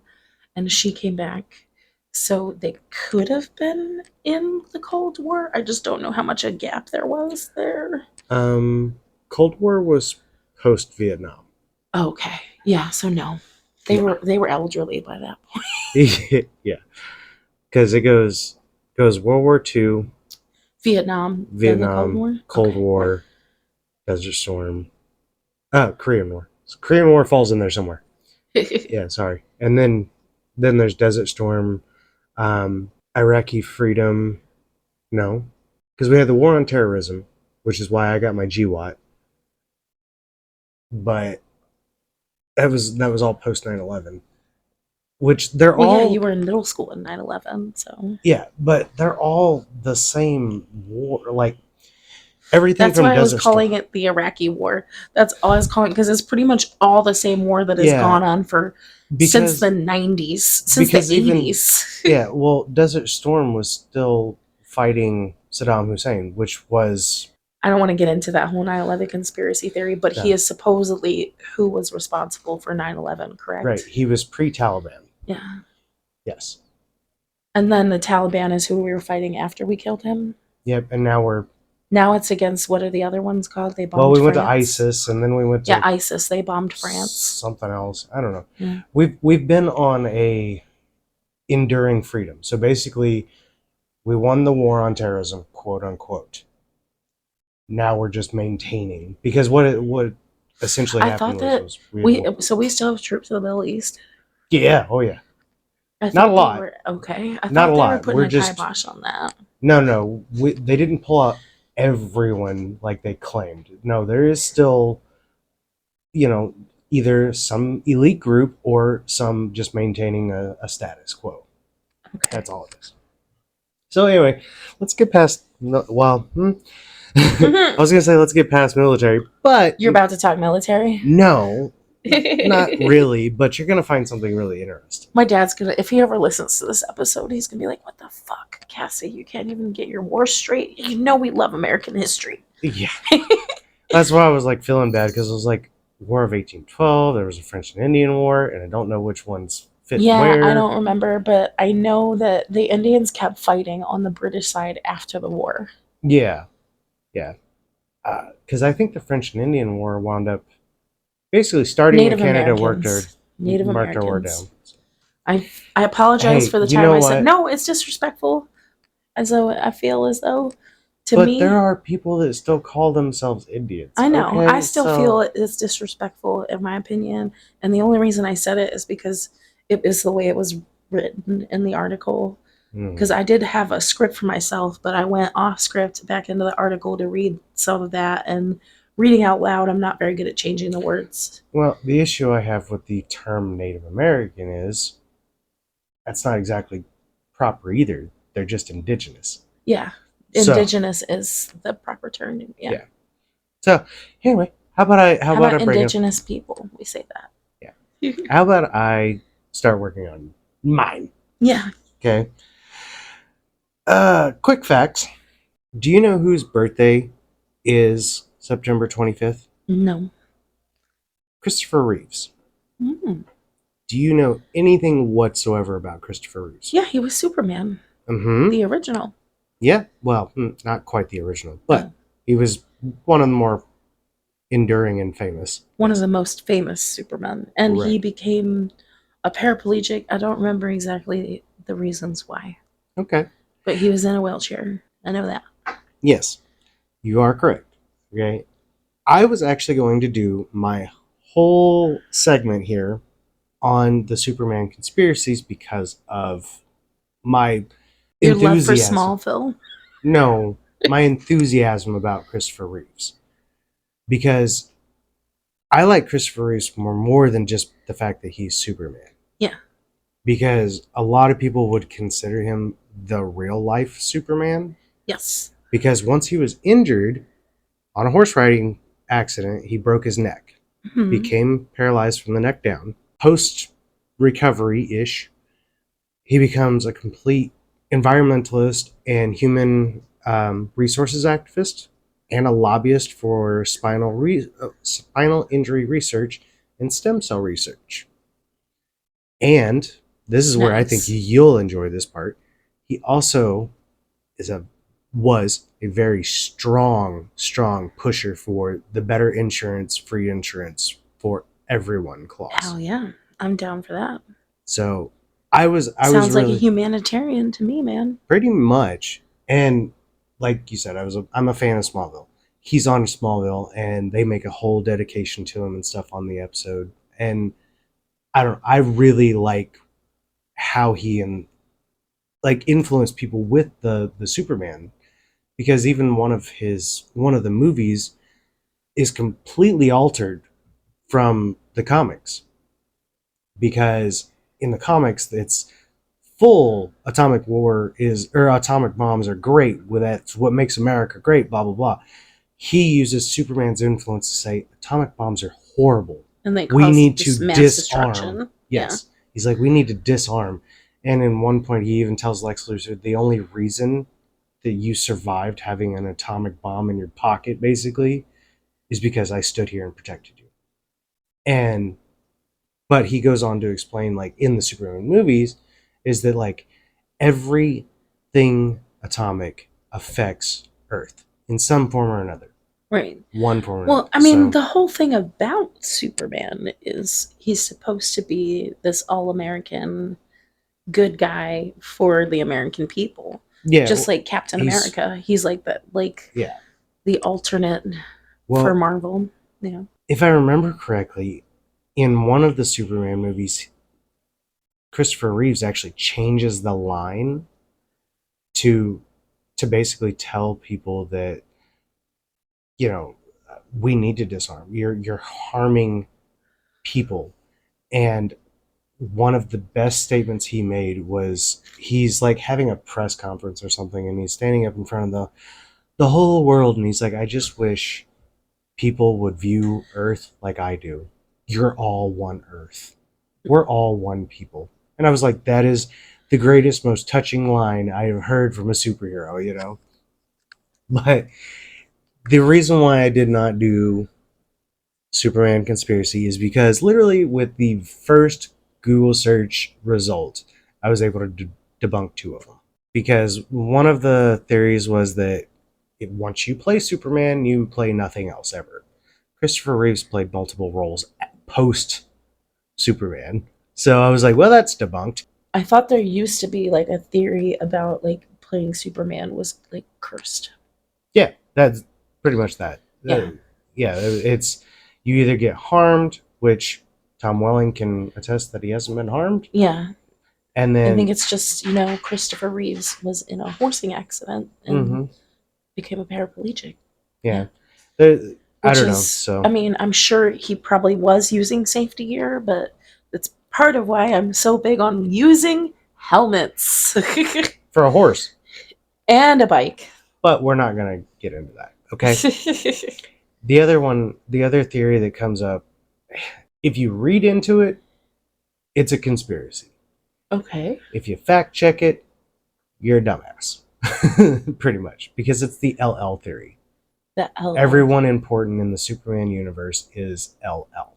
and she came back. So they could have been in the Cold War. I just don't know how much a gap there was there. Cold War was post-Vietnam. Okay. Yeah, so no. They were elderly by that point. Yeah. Because it goes World War II, Vietnam, then the Cold Vietnam, War. Cold Okay. War, Desert Storm, Korean War. So Korean War falls in there somewhere. Yeah, sorry. And then there's Desert Storm, Iraqi Freedom. No, because we had the War on Terrorism, which is why I got my GWAT. But that was all post 9/11, which they're Well, yeah, all you were in middle school in 9/11, so yeah, but they're all the same war. Like everything that's from why I was Desert Storm. calling it the Iraqi War. That's all I was calling because it's pretty much all the same war that has Yeah, gone on for since the because 90s, since the because even 80s. yeah, well, Desert Storm was still fighting Saddam Hussein, which was I don't want to get into that whole 9/11 conspiracy theory, but he no, is supposedly who was responsible for 9/11, right. correct? He was pre-Taliban. Yeah. Yes. And then the Taliban is who we were fighting after we killed him. Yep. And now we're Now it's against what are the other ones called? They well, bombed we went to France. ISIS, and then we went Yeah, to ISIS. They bombed France. something else. I don't know. Yeah. We've been on a enduring freedom. So basically, we won the war on terrorism, quote unquote. Now we're just maintaining because what essentially I happened thought that was we had, we still have troops in the Middle East. yeah, oh yeah, I not a thought they lot, were okay. I not a thought they were lot. putting We're a just kibosh on that. no, they didn't pull out everyone like they claimed. No, there is still either some elite group or some just maintaining a status quo. Okay. That's all it is. So anyway, let's get past. Well, I was gonna say let's get past military, but You're about to talk military. no, not really. But you're gonna find something really interesting. My dad's gonna, if he ever listens to this episode, he's gonna be like, "What the fuck, Cassie? You can't even get your war straight. You know we love American history." Yeah, that's why I was like feeling bad because it was like War of 1812. There was a French and Indian War, and I don't know which ones fit Yeah, I where. don't remember, but I know that the Indians kept fighting on the British side after the war. Yeah, yeah. Because I think the French and Indian War wound up basically starting when Native Canada Americans. Native marked our war Americans. down. I apologize Hey, for the you time know I said what? no. It's disrespectful. As though I feel as though to But there me, are people that still call themselves Indians. I know I Okay, still feel so it's disrespectful in my opinion, and the only reason I said it is because it is the way it was written in the article. Because hmm. I did have a script for myself, but I went off script back into the article to read some of that, and reading out loud, I'm not very good at changing the words. Well, the issue I have with the term Native American is that's not exactly proper either. They're just indigenous. Yeah, So indigenous is the proper term. Yeah. yeah. So anyway, how How about about I bring up indigenous people? We say yeah. that. How about I start working on mine? Yeah. Okay. Quick facts. Do you know whose birthday is September 25th? No. Christopher Reeves. Mm. Do you know anything whatsoever about Christopher Reeves? Yeah, he was Superman, Mm-hmm. the original. Yeah. Well, not quite the original, but Oh, he was one of the more enduring and famous. one of Yes. the most famous Supermen. And he Right. became a paraplegic. I don't remember exactly the reasons why, Okay. but he was in a wheelchair. I know that. Yes, you are correct. Okay. I was actually going to do my whole segment here on the Superman conspiracies because of my Your love for enthusiasm. Smallville? No, my enthusiasm about Christopher Reeves. Because I like Christopher Reeves for more than just the fact that he's Superman. Yeah. Because a lot of people would consider him the real life Superman. Yes. Because once he was injured on a horse riding accident, he broke his neck, Hmm. became paralyzed from the neck down. Post recovery ish, he becomes a complete environmentalist and human resources activist and a lobbyist for spinal injury research and stem cell research. And this is where I think Nice. you'll enjoy this part. He also is was a very strong pusher for the better insurance, free insurance for everyone clause. Hell yeah. I'm down for that. So I was Sounds like a really humanitarian to me, man. pretty much, and like you said, I'm a fan of Smallville. He's on Smallville, and they make a whole dedication to him and stuff on the episode. And I really like how he and like influenced people with the Superman, because even one of the movies is completely altered from the comics, because in the comics it's full atomic war is or atomic bombs are great, with that's what makes America great, blah blah blah. He uses Superman's influence to say atomic bombs are horrible. And they We cause need to just mass disarm. destruction. Yeah. Yes. He's like, we need to disarm. And in one point he even tells Lex Luthor the only reason that you survived having an atomic bomb in your pocket basically is because I stood here and protected you. And but he goes on to explain, like in the Superman movies, is that like everything atomic affects Earth in some form or another, Right. one form or Well, another. I mean, So the whole thing about Superman is he's supposed to be this all American good guy for the American people. yeah, Just like Captain he's America. He's like that, like yeah. the alternate for Well, Marvel. Yeah. if I remember correctly, in one of the Superman movies, Christopher Reeves actually changes the line to basically tell people that, you know, we need to disarm. You're harming people. And one of the best statements he made was, he's like having a press conference or something, and he's standing up in front of the whole world, and he's like, I just wish people would view Earth like I do. You're all one Earth. We're all one people. And I was like, that is the greatest, most touching line I have heard from a superhero, you know? But the reason why I did not do Superman conspiracy is because literally with the first Google search result, I was able to debunk two of them. Because one of the theories was that once you play Superman, you play nothing else ever. Christopher Reeves played multiple roles post Superman. So I was like, well, that's debunked. I thought there used to be like a theory about like playing Superman was like cursed. Yeah, that's pretty much that. Yeah. Yeah, it's you either get harmed, which Tom Welling can attest that he hasn't been harmed, Yeah. and I think then it's just, Christopher Reeves was in a horsing accident and mhm, became a paraplegic. yeah, Yeah. I Which don't know. is, I So mean, I'm sure he probably was using safety gear, but that's part of why I'm so big on using helmets for a horse, and a bike. but we're not gonna get into that. Okay. The other one, the other theory that comes up, if you read into it, it's a conspiracy. Okay. If you fact check it, you're a dumbass. Pretty much. Because it's the LL theory. The LL. Everyone important in the Superman universe is LL.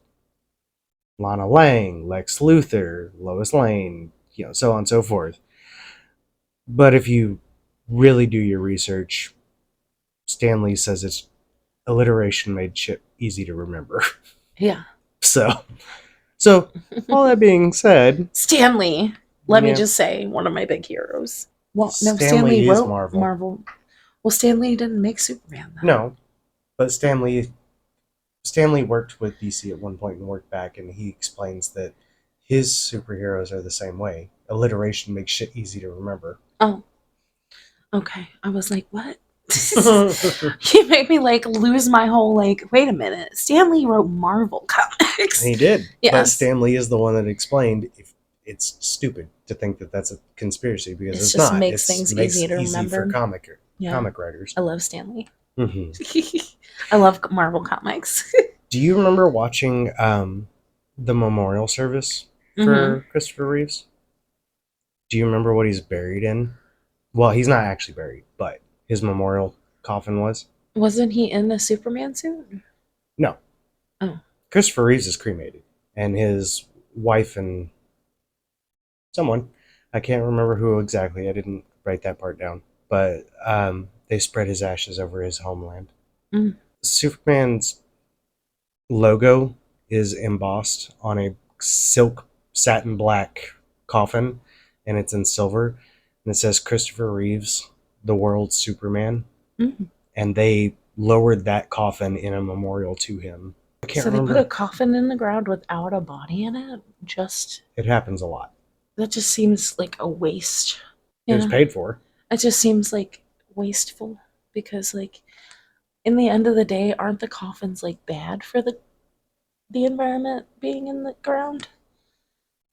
Lana Lang, Lex Luthor, Lois Lane, so on and so forth. But if you really do your research, Stan Lee says it's alliteration made shit easy to remember. Yeah. So all that being said, Stanley. Let me yeah, just say, one of my big heroes. Well, no, Stan Stanley Lee is wrote Marvel. Marvel. Well, Stanley didn't make Superman, though. No, but Stanley worked with DC at one point and worked back, and he explains that his superheroes are the same way. Alliteration makes shit easy to remember. Oh, okay. I was like, what? You made me like lose my whole like. Wait a minute. Stanley wrote Marvel comics. He did, but Yes. Stan Lee is the one that explained if it's stupid to think that that's a conspiracy, because It it's just not. makes It things makes easy it to easy for remember. Yeah. comic writers. I love Stanley. Mm-hmm. I love Marvel comics. Do you remember watching the memorial service for Christopher Reeves? Do you remember what he's buried in? Well, he's not actually buried, but his memorial coffin was. Wasn't he in the Superman suit? No. Oh. Christopher Reeves is cremated, and his wife and someone, I can't remember who exactly, I didn't write that part down, but they spread his ashes over his homeland. Mm. Superman's logo is embossed on a silk satin black coffin, and it's in silver, and it says Christopher Reeves, the world's Superman. Mm. and they lowered that coffin in a memorial to him. I can't So they put remember. a coffin in the ground without a body in it? Just It happens a lot. that just seems like a waste. It was Yeah. paid for. It just seems like wasteful because like in the end of the day, aren't the coffins like bad for the environment being in the ground?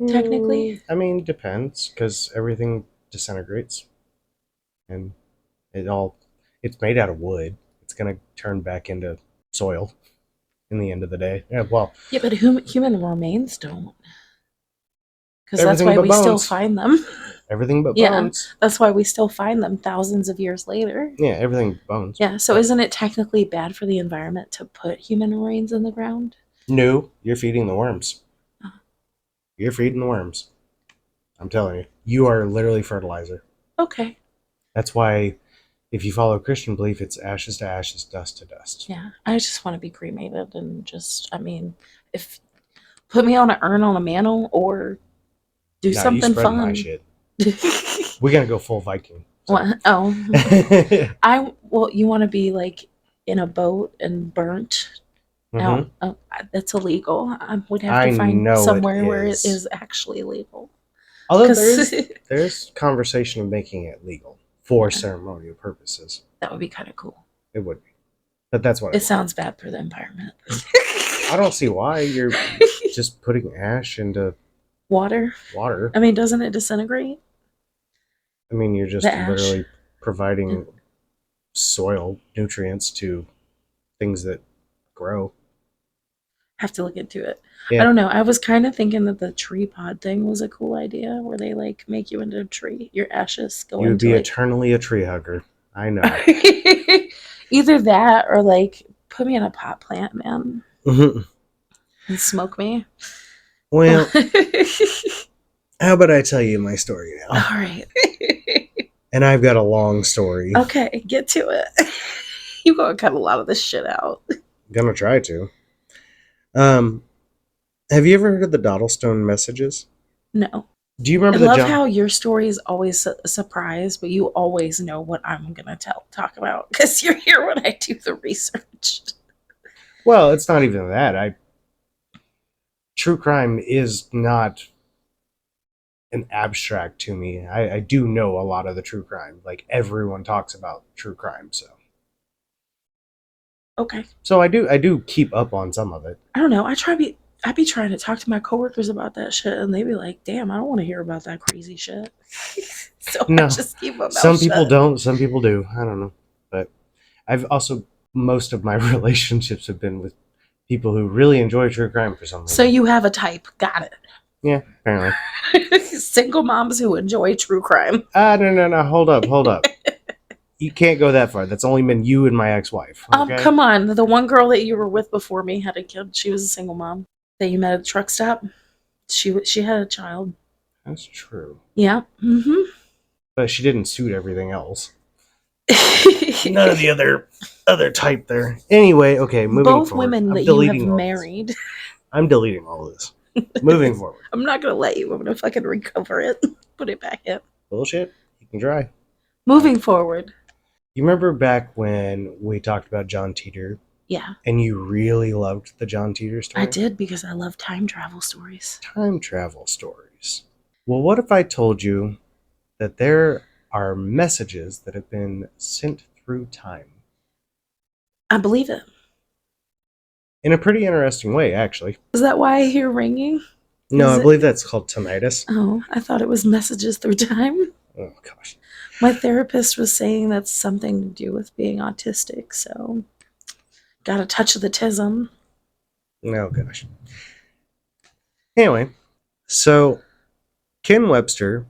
Technically. I mean, depends, because everything disintegrates, and it's made out of wood. It's gonna turn back into soil in the end of the day. Yeah, well, Yeah, but human remains don't. Because that's everything why but we still bones. find them. Everything but Yeah, bones. that's why we still find them thousands of years later. Yeah, everything but bones. Yeah, so isn't it technically bad for the environment to put human remains in the ground? No, you're feeding the worms. Oh, You're feeding the worms. I'm telling you. You are literally fertilizer. okay. That's why, if you follow Christian belief, it's ashes to ashes, dust to dust. Yeah, I just want to be cremated and just, I mean, if put me on an urn on a mantle or do Nah, you something spreading my fun. shit. We're gonna go full Viking. So. What? Oh, well, you want to be like in a boat and burnt out? Mm-hmm. Oh, that's illegal. I would have to I find know it somewhere where it is. is actually legal. Although Because there's conversation of making it legal for ceremonial purposes. that would be kind of cool. It would be. But that's what It sounds bad for the environment. I don't see why you're just putting ash into Water. water. I mean, doesn't it disintegrate? I mean, you're The just ash. literally providing soil nutrients to things that grow. Have to look into it. I Yeah, don't know. I was kind of thinking that the tree pod thing was a cool idea, where they like make you into a tree. Your ashes go you would into be like eternally a tree hugger. I know. either that or like put me in a pot plant, man, Mhm. and smoke me. Well, All how about I tell you my story now? right. And I've got a long story. Okay, get to it. You gotta cut a lot of this shit out. Gonna try to. Um, have you ever heard of the Dodleston messages? No. Do you I remember the love John? how your story is always a surprise, but you always know what I'm gonna talk about because you're here when I do the research. Well, it's not even that. True crime is not an abstract to me. I do know a lot of the true crime. Like everyone talks about true crime, Okay. so I do keep up on some of it. I don't know. I be trying to talk to my coworkers about that shit, and they be like, "Damn, I don't want to hear about that crazy shit." So I No, just keep my mouth some people shut. don't, some people do. I don't know, but I've also most of my relationships have been with people who really enjoy true crime for some So reason. you have a type. Got Yeah, apparently. it. Single moms who enjoy true crime. No, hold up. You can't go that far. That's only been you and my ex-wife. Okay, Come on. The one girl that you were with before me had a kid. She was a single mom that you met at the truck stop. She had a child. that's true, Yeah. but she didn't suit everything else. None of Mm-hmm. the other type there. Anyway, okay, moving Both forward. women I'm that you have deleting all this. married. I'm deleting all this. Moving forward. I'm not gonna let you. I'm gonna fucking recover it. Put it back in. Bullshit. You can try. Moving forward. You remember back when we talked about John Teeter Yeah, and you really loved the John Teeter I story? did because I love time travel stories. Time travel stories. Well, what if I told you that there are messages that have been sent through time? I believe it. In a pretty interesting way, actually. Is that why I hear ringing? No, Is I it? believe that's called tinnitus. Oh, I thought it was messages through time. Oh, gosh. My therapist was saying that's something to do with being autistic, so got a touch of the tism. Oh, gosh. Anyway, so Ken Webster,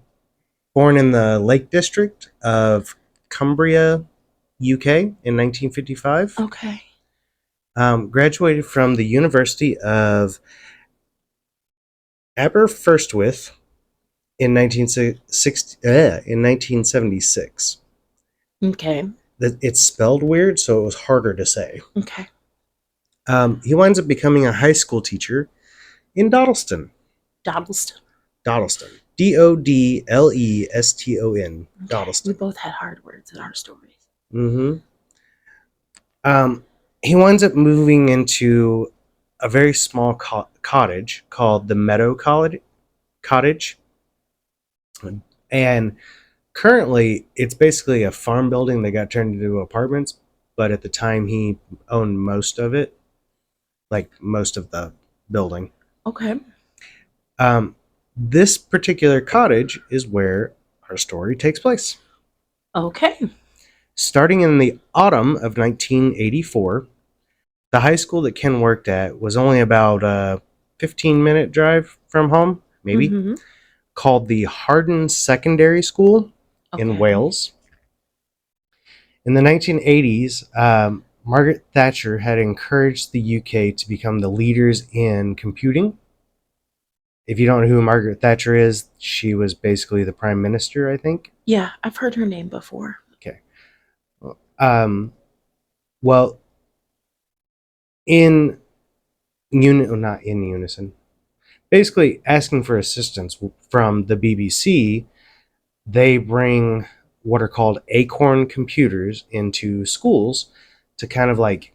born in the Lake District of Cumbria, UK in 1955, Okay. graduated from the University of Aberystwyth in 1976. Okay. It's spelled weird, so it was harder to say. Okay. He winds up becoming a high school teacher in Dodleston. Dodleston. Dodleston. Dodleston. Okay. We Dodleston. both had hard words in our stories. Mm-hmm. He winds up moving into a very small cottage called the Meadow Cottage. And currently, it's basically a farm building that got turned into apartments. But at the time, he owned most of it, like most of the building. Okay. Um, this particular cottage is where our story takes place. Okay. Starting in the autumn of 1984, the high school that Ken worked at was only about a 15-minute drive from home, maybe, Mm-hmm. called the Harden Secondary School in Okay. Wales. In the 1980s, Margaret Thatcher had encouraged the UK to become the leaders in computing. If you don't know who Margaret Thatcher is, she was basically the prime minister, I think. Yeah, I've heard her name before. Okay. Um, well, in not in unison, basically asking for assistance from the BBC, they bring what are called acorn computers into schools to kind of like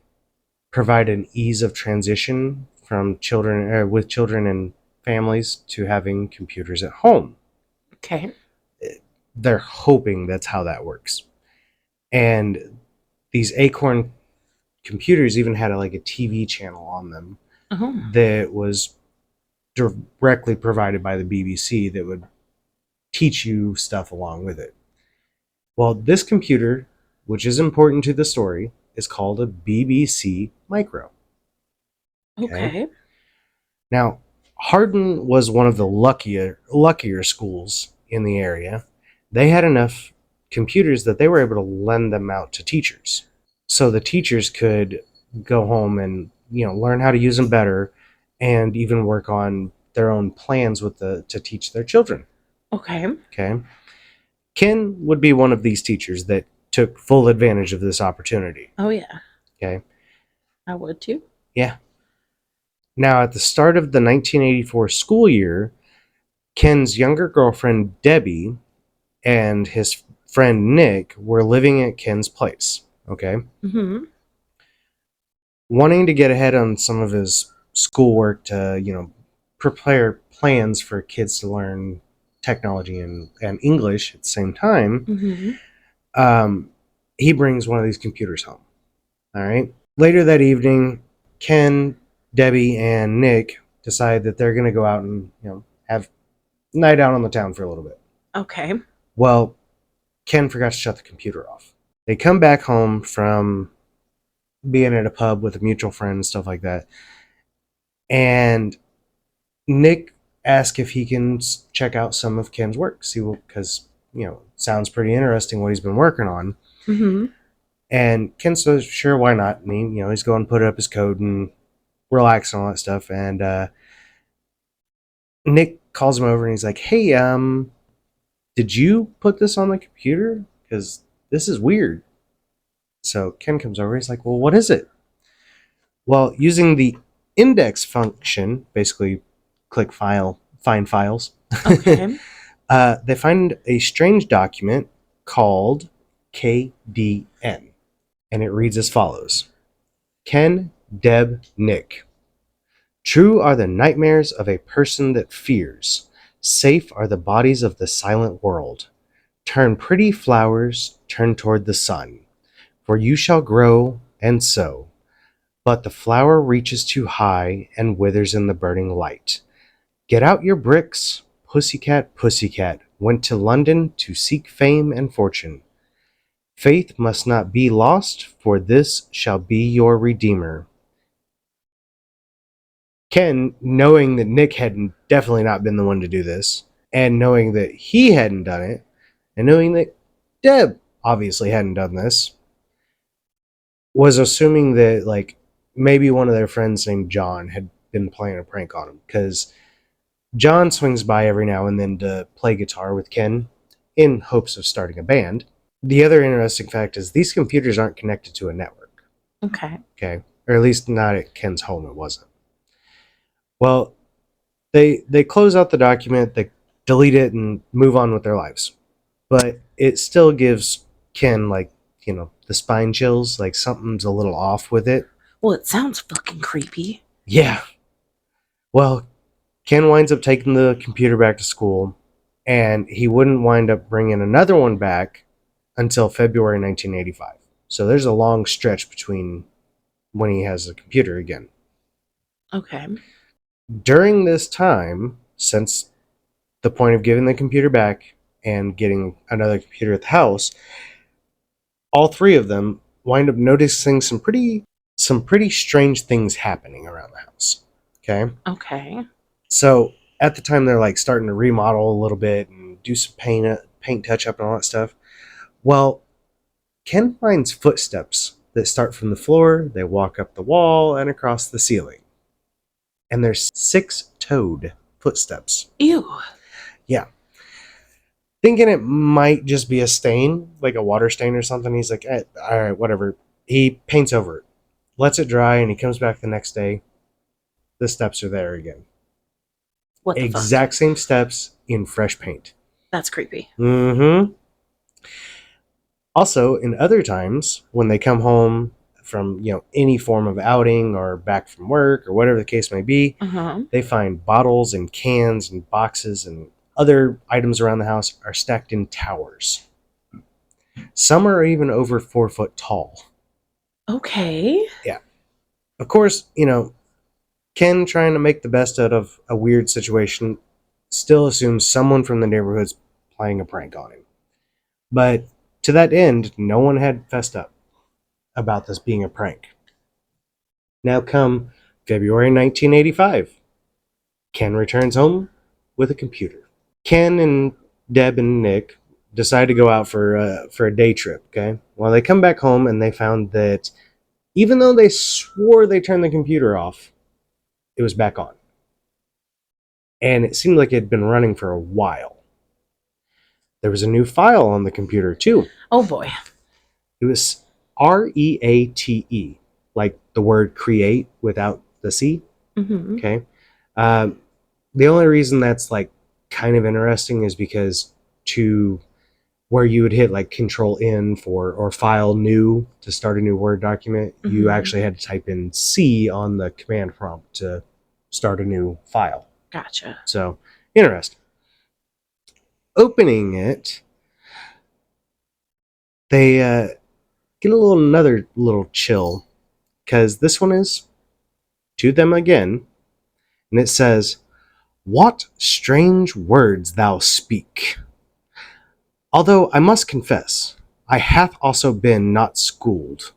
provide an ease of transition from children with children and families to having computers at home. Okay. They're hoping that's how that works. And these acorn computers even had like a TV channel on them Oh. that was directly provided by the BBC that would teach you stuff along with it. Well, this computer, which is important to the story, is called a BBC Micro. Okay. Okay. Now, Hardin was one of the luckier schools in the area. They had enough computers that they were able to lend them out to teachers. So the teachers could go home and, learn how to use them better and even work on their own plans to teach their children. Okay. Okay. Ken would be one of these teachers that took full advantage of this opportunity. Oh yeah, Okay. I would too. Yeah. Now, at the start of the 1984 school year, Ken's younger girlfriend, Debbie, and his friend Nick were living at Ken's place. Okay. Mm-hmm. Wanting to get ahead on some of his schoolwork to, prepare plans for kids to learn technology and English at the same time, Mm-hmm. um, he brings one of these computers home. All right. Later that evening, Ken, Debbie, and Nick decide that they're going to go out and have a night out on the town for a little bit. Okay. Well, Ken forgot to shut the computer off. They come back home from being at a pub with a mutual friend and stuff like that, and Nick asks if he can check out some of Ken's work, see what, because sounds pretty interesting what he's been working on. Mm-hmm. And Ken says, "Sure, why not?" And he's going to put up his code and relax and all that stuff. And Nick calls him over and he's like, "Hey, did you put this on the computer? Because this is weird." So Ken comes over. He's like, "Well, what is it?" Well, using the index function, basically click file, find files, Okay. they find a strange document called KDN. And it reads as follows: Ken, Deb, Nick. True are the nightmares of a person that fears. Safe are the bodies of the silent world. Turn pretty flowers, turn toward the sun. For you shall grow and sow. But the flower reaches too high and withers in the burning light. Get out your bricks. Pussycat, pussycat, went to London to seek fame and fortune. Faith must not be lost, for this shall be your redeemer. Ken, knowing that Nick had definitely not been the one to do this, and knowing that he hadn't done it, and knowing that Deb obviously hadn't done this, was assuming that like maybe one of their friends named John had been playing a prank on him, because John swings by every now and then to play guitar with Ken in hopes of starting a band. The other interesting fact is these computers aren't connected to a network. Okay. Okay, or at least not at Ken's home. It wasn't. Well, they close out the document, they delete it, and move on with their lives. But it still gives Ken like the spine chills, like something's a little off with it. Well, it sounds fucking creepy. Yeah. Well, Ken winds up taking the computer back to school, and he wouldn't wind up bringing another one back until February 1985. So there's a long stretch between when he has the computer again. Okay. During this time, since the point of giving the computer back and getting another computer at the house, all three of them wind up noticing some pretty strange things happening around the house. Okay? Okay. So at the time they're like starting to remodel a little bit and do some paint touch up and all that stuff. Well, Ken finds footsteps that start from the floor, they walk up the wall and across the ceiling. And there's 6-toed footsteps. Ew. Yeah. Thinking it might just be a stain, like a water stain or something, he's like, all right, whatever. He paints over it, lets it dry, and he comes back the next day. The steps are there again. What the Exact fuck? same steps in fresh paint. That's creepy. Mm-hmm. Also, in other times, when they come home from, any form of outing or back from work or whatever the case may be, they find bottles and cans and boxes and other items around the house are stacked in towers. Some are even over 4 foot tall. Okay. Yeah. Of course, Ken, trying to make the best out of a weird situation, still assumes someone from the neighborhood's playing a prank on him. But to that end, no one had fessed up about this being a prank. Now come February 1985. Ken returns home with a computer. Ken and Deb and Nick decide to go out for a day trip, okay? Well, they come back home and they found that even though they swore they turned the computer off, it was back on. And it seemed like it had been running for a while. There was a new file on the computer, too. Oh boy. It was REATE, like the word create without the C. Mm-hmm. Okay. The only reason that's like kind of interesting is because to where you would hit like Control N for or File New to start a new Word document, you actually had to type in C on the command prompt to start a new file. Gotcha. So interesting. Opening it, they get another little chill because this one is to them again, and it says, "What strange words thou speak! Although I must confess, I hath also been not schooled.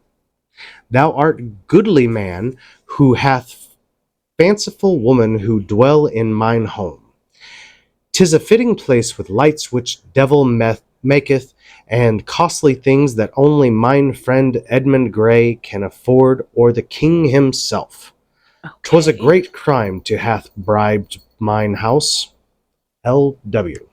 Thou art goodly man who hath fanciful woman who dwell in mine home. 'Tis a fitting place with lights which devil maketh, and costly things that only mine friend Edmund Gray can afford, or the king himself. Okay. 'Twas a great crime to hath bribed mine house. L.W."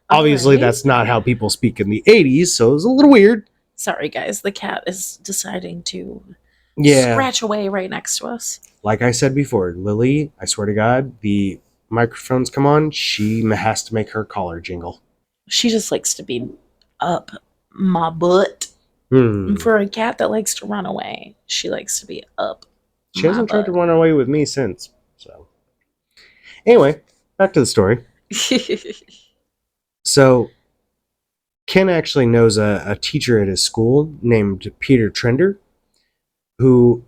Obviously, that's not how people speak in the 80s, so it was a little weird. Sorry, guys. The cat is deciding to Yeah. scratch away right next to us. Like I said before, Lily, I swear to God, the microphones come on, she has to make her collar jingle. She just likes to be up my butt. For a cat that likes to run away, she likes to be up. She hasn't tried to run away with me since. So, anyway, back to the story. So, Ken actually knows a teacher at his school named Peter Trender, who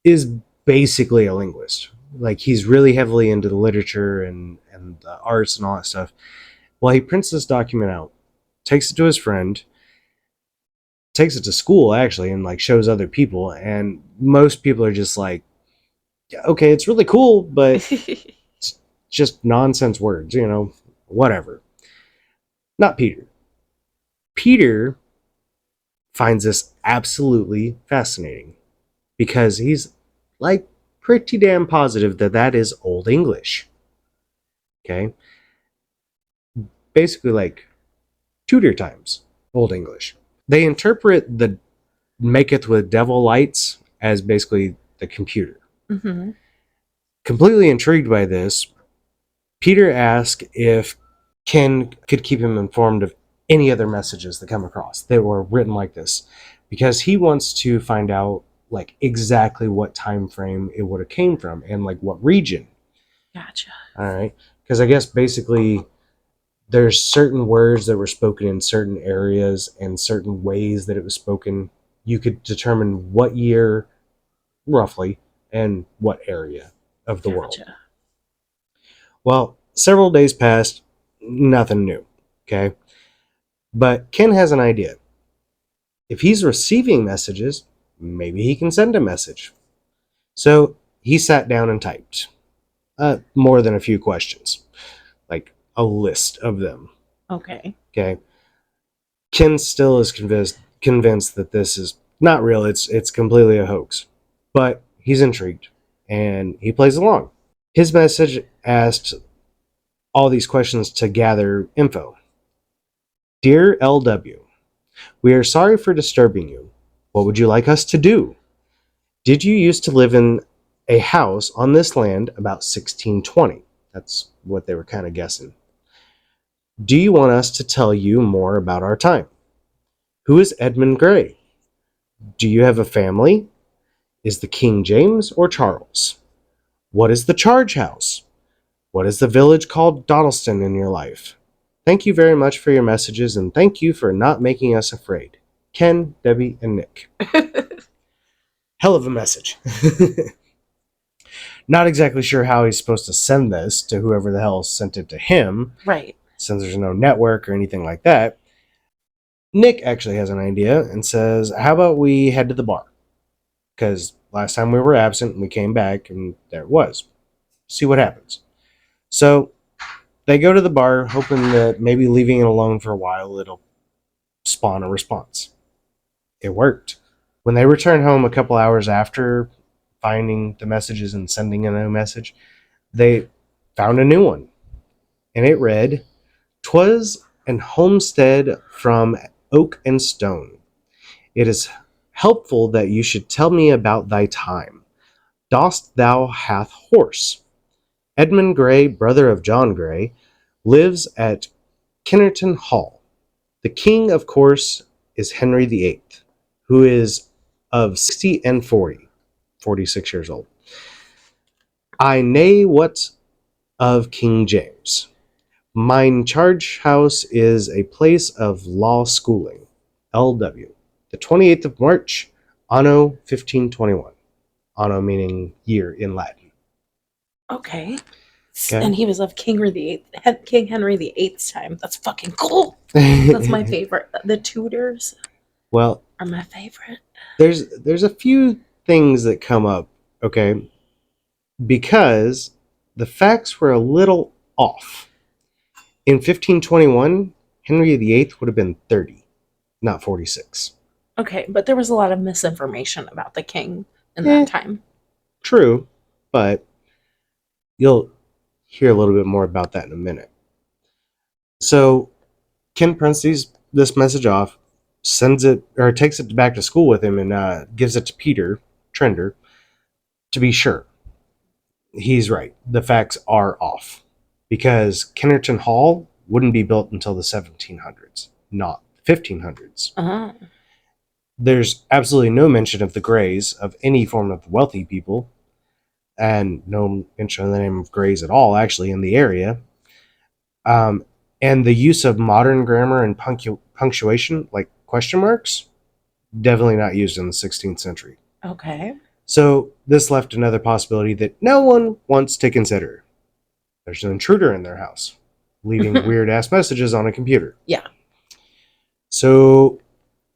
is basically a linguist. Like, he's really heavily into the literature and the arts and all that stuff. Well, he prints this document out, takes it to his friend, takes it to school, actually, and, like, shows other people. And most people are just like, okay, it's really cool, but it's just nonsense words, whatever. Not Peter. Peter finds this absolutely fascinating because he's like pretty damn positive that is Old English. Okay? Basically like Tudor times Old English. They interpret the maketh with devil lights as basically the computer. Mm-hmm. Completely intrigued by this, Peter asked if Ken could keep him informed of any other messages that come across that were written like this, because he wants to find out like exactly what time frame it would have came from and like what region. Gotcha. All right, because I guess basically there's certain words that were spoken in certain areas and certain ways that it was spoken. You could determine what year roughly and what area of the world. Gotcha. Well, several days passed, nothing new. Okay, but Ken has an idea. If he's receiving messages, maybe he can send a message. So he sat down and typed more than a few questions, like a list of them. Okay. Okay. Ken still is convinced that this is not real. It's completely a hoax, but he's intrigued and he plays along. His message asked all these questions to gather info. Dear LW, we are sorry for disturbing you. What would you like us to do? Did you used to live in a house on this land about 1620? That's what they were kind of guessing. Do you want us to tell you more about our time? Who is Edmund Gray? Do you have a family? Is the King James or Charles? What is the charge house? What is the village called Dodleston in your life? Thank you very much for your messages and thank you for not making us afraid. Ken, Debbie, and Nick. Hell of a message. Not exactly sure how he's supposed to send this to whoever the hell sent it to him, Right. since there's no network or anything like that. Nick actually has an idea and says, how about we head to the bar? Because last time we were absent, we came back and there it was. See what happens. So they go to the bar, hoping that maybe leaving it alone for a while, it'll spawn a response. It worked. When they returned home a couple hours after finding the messages and sending a new message, they found a new one. And it read, "'Twas an homestead from oak and stone. It is helpful that you should tell me about thy time. Dost thou hath horse? Edmund Gray, brother of John Gray, lives at Kennerton Hall. The king, of course, is Henry VIII, who is of 60 and 40, 46 years old. I nay what of King James. Mine charge house is a place of law schooling. LW. The 28th of March, anno 1521. Anno meaning year in Latin. Okay. Okay. And he was of King Henry VIII's time. That's fucking cool. That's my favorite. The Tudors Well, are my favorite. there's a few things that come up, okay, because the facts were a little off. In 1521, Henry VIII would have been 30, not 46. Okay, but there was a lot of misinformation about the king in Eh, that time. True, but you'll hear a little bit more about that in a minute. So Ken prints this message off, sends it or takes it back to school with him, and gives it to Peter Trender to be sure. He's right. The facts are off because Kennerton Hall wouldn't be built until the 1700s, not 1500s. Uh-huh. There's absolutely no mention of the Greys, of any form of wealthy people, and no mention of the name of Greys at all, actually, in the area. And the use of modern grammar and punctuation, like question marks, definitely not used in the 16th century. Okay. So this left another possibility that no one wants to consider. There's an intruder in their house, leaving weird-ass messages on a computer. Yeah. So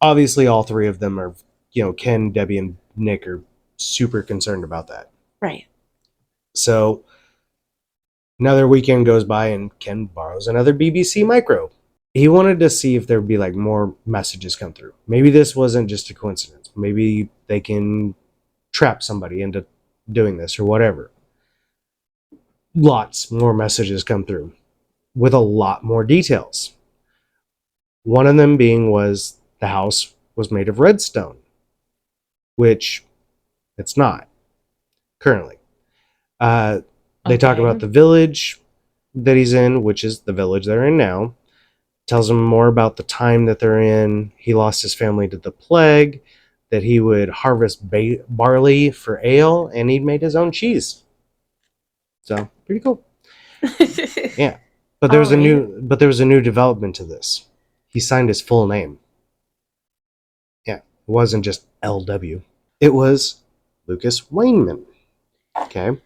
obviously all three of them are, Ken, Debbie, and Nick are super concerned about that. Right. So another weekend goes by and Ken borrows another BBC Micro. He wanted to see if there would be like more messages come through. Maybe this wasn't just a coincidence. Maybe they can trap somebody into doing this or whatever. Lots more messages come through with a lot more details. One of them was the house was made of redstone, which it's not currently. They talk about the village that he's in, which is the village they're in now. Tells him more about the time that they're in. He lost his family to the plague, that he would harvest barley for ale, and he made his own cheese. So pretty cool. Yeah. But there All was a right. new development to this. He signed his full name. Yeah. It wasn't just LW. It was Lucas Wainman. Okay.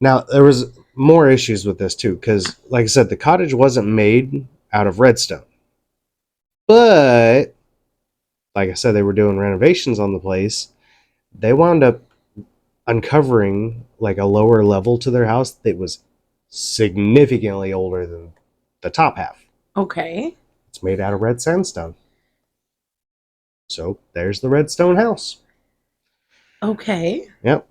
Now there was more issues with this too, because like I said, the cottage wasn't made out of redstone. But like I said, they were doing renovations on the place. They wound up uncovering like a lower level to their house that was significantly older than the top half. Okay. It's made out of red sandstone. So there's the redstone house. Okay. Yep.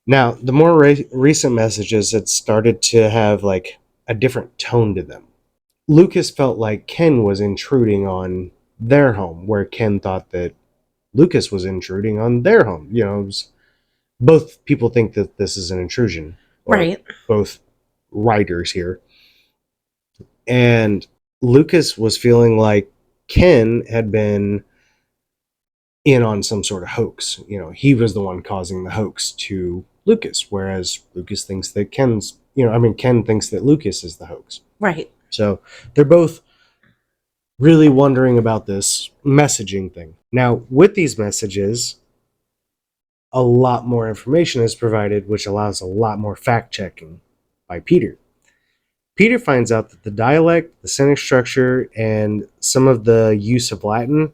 Now, the more recent messages had started to have like a different tone to them. Lucas felt like Ken was intruding on their home, where Ken thought that Lucas was intruding on their home. Both people think that this is an intrusion, or Right. both writers here. And Lucas was feeling like Ken had been in on some sort of hoax. He was the one causing the hoax to Lucas, whereas Lucas thinks that Ken thinks that Lucas is the hoax. Right. So they're both really wondering about this messaging thing. Now, with these messages, a lot more information is provided, which allows a lot more fact checking by Peter. Peter finds out that the dialect, the sentence structure, and some of the use of Latin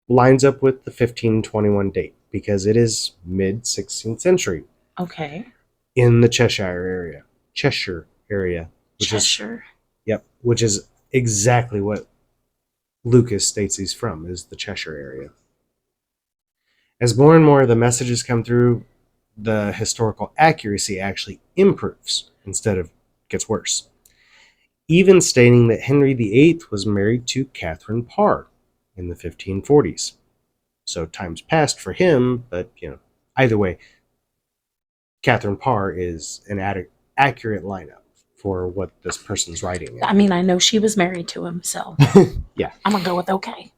lines up with the 1521 date because it is mid 16th century Okay. in the Cheshire area, Cheshire. which is exactly what Lucas states he's from, is the Cheshire area. As more and more of the messages come through, the historical accuracy actually improves instead of gets worse. Even stating that Henry VIII was married to Catherine Parr in the 1540s. So times passed for him, but either way, Catherine Parr is an accurate lineup for what this person's writing I in. mean, I know she was married to him, so Yeah. I'm gonna go with okay.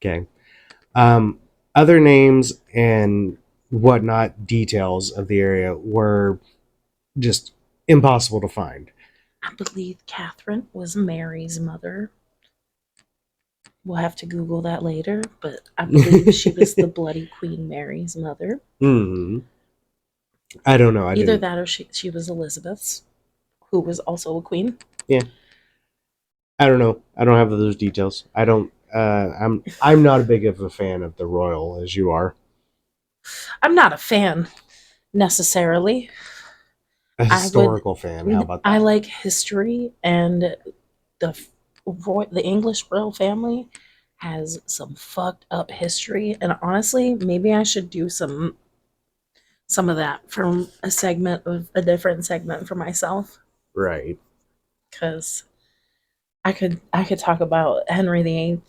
Okay. Other names and whatnot details of the area were just impossible to find. I believe Catherine was Mary's mother. We'll have to Google that later, but I believe she was the Bloody Queen Mary's mother. Hmm. I don't know. I Either didn't. that or she was Elizabeth's, who was also a queen. Yeah. I don't know. I don't have those details. I don't. I'm not a big of a fan of the royal as you are. I'm not a fan necessarily. A I would. historical fan. How about I that? like history, and the the English royal family has some fucked up history. And honestly, maybe I should do some of that from a different segment for myself, Right. because I could talk about Henry VIII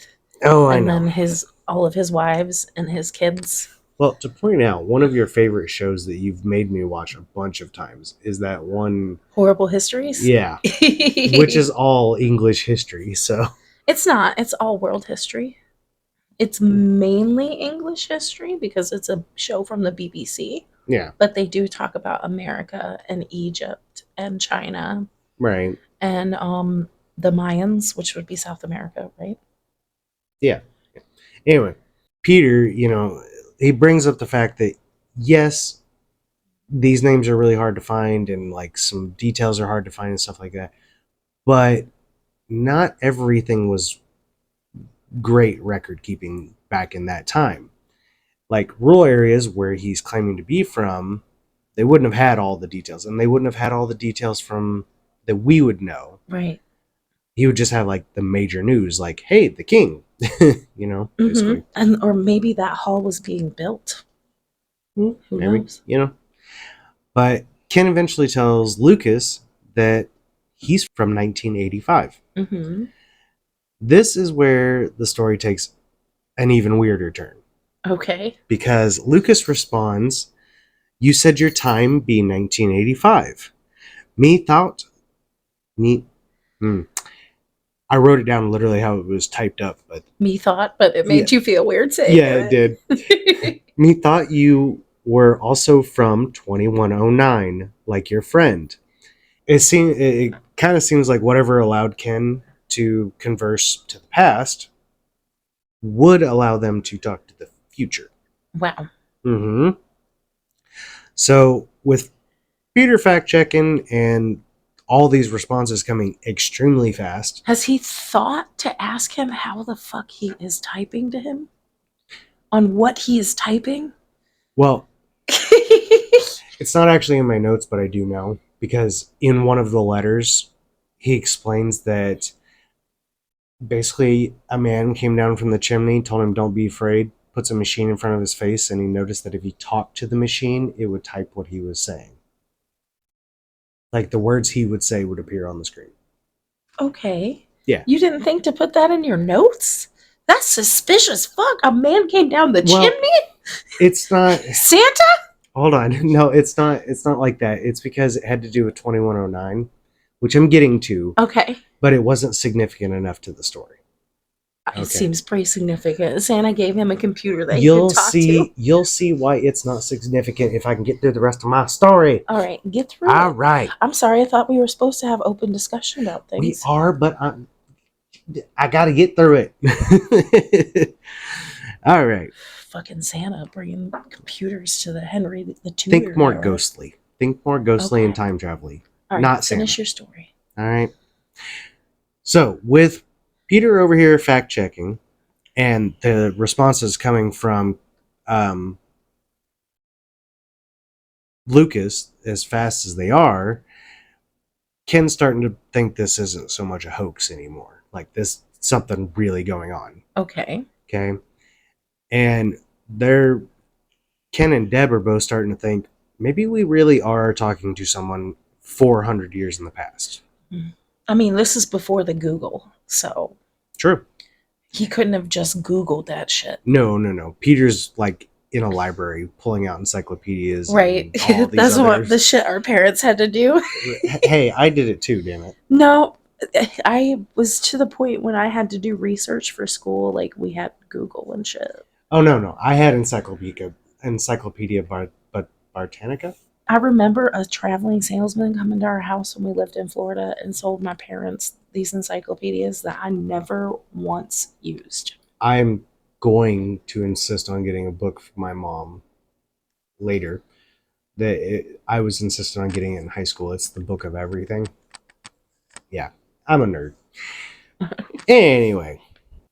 Oh, I and know. then his all of his wives and his kids. Well, to point out, one of your favorite shows that you've made me watch a bunch of times is that one. Horrible histories. Yeah, which is all English history. So It's not. It's all world history. It's mainly English history because it's a show from the BBC, yeah, but they do talk about America and Egypt and China right. and the Mayans, which would be South America, right? Yeah. Anyway, Peter, he brings up the fact that yes, these names are really hard to find and like some details are hard to find and stuff like that. But not everything was great record keeping back in that time. Like rural areas where he's claiming to be from, they wouldn't have had all the details, and they wouldn't have had all the details from that we would know. Right. He would just have like the major news, like, "Hey, the king," basically. And or maybe that hall was being built. Who Maybe, knows? But Ken eventually tells Lucas that he's from 1985. Mm-hmm. This is where the story takes an even weirder turn. Okay. Because Lucas responds, "You said your time be 1985. Me thought... Me... I wrote it down literally how it was typed up, but Me thought, but it yeah, made you feel weird saying yeah, it did. it. Me thought you were also from 2109, like your friend. It kind of seems like whatever allowed Ken to converse to the past would allow them to talk to the future. Wow. Mm-hmm. So with Peter fact checking and all these responses coming extremely fast, Has he thought to ask him how the fuck he is typing to him? On what he is typing? well, it's not actually in my notes, but I do know because in one of the letters, he explains that basically a man came down from the chimney, told him don't be afraid, puts a machine in front of his face, and he noticed that if he talked to the machine, it would type what he was saying. Like the words he would say would appear on the screen. Okay. Yeah. You didn't think to put that in your notes? That's suspicious. Fuck. A man came down the Well, chimney? it's not. Santa? Hold on. No, it's not. It's not like that. It's because it had to do with 2109, which I'm getting to, Okay. but it wasn't significant enough to the story. It Okay. seems pretty significant. Santa gave him a computer that he You'll could talk to. you'll see why it's not significant if I can get through the rest of my story. All right, get through All it. right. I'm sorry, I thought we were supposed to have open discussion about We things. are, but I got to get through it. All right. Fucking Santa bringing computers to the Henry the Tudor. Think more era. ghostly. Think more ghostly Okay. and time travel-y. All right, Not finish Santa. your story. All right. So with Peter over here fact checking, and the responses coming from Lucas as fast as they are, Ken's starting to think this isn't so much a hoax anymore. Like this, something really going on. Okay. Okay. And they're Ken and Deb are both starting to think maybe we really are talking to someone 400 years in the past. I mean, this is before the Google, so True. he couldn't have just Googled that shit. No. Peter's like in a library pulling out encyclopedias. Right. And all these That's other... what the shit our parents had to do. Hey, I did it too, damn it. No, I was to the point when I had to do research for school, like we had Google and shit. Oh, no. I had Encyclopedia Britannica. I remember a traveling salesman coming to our house when we lived in Florida and sold my parents these encyclopedias that I never once used. I'm going to insist on getting a book for my mom later. I was insistent on getting it in high school. It's the book of everything. Yeah, I'm a nerd. Anyway,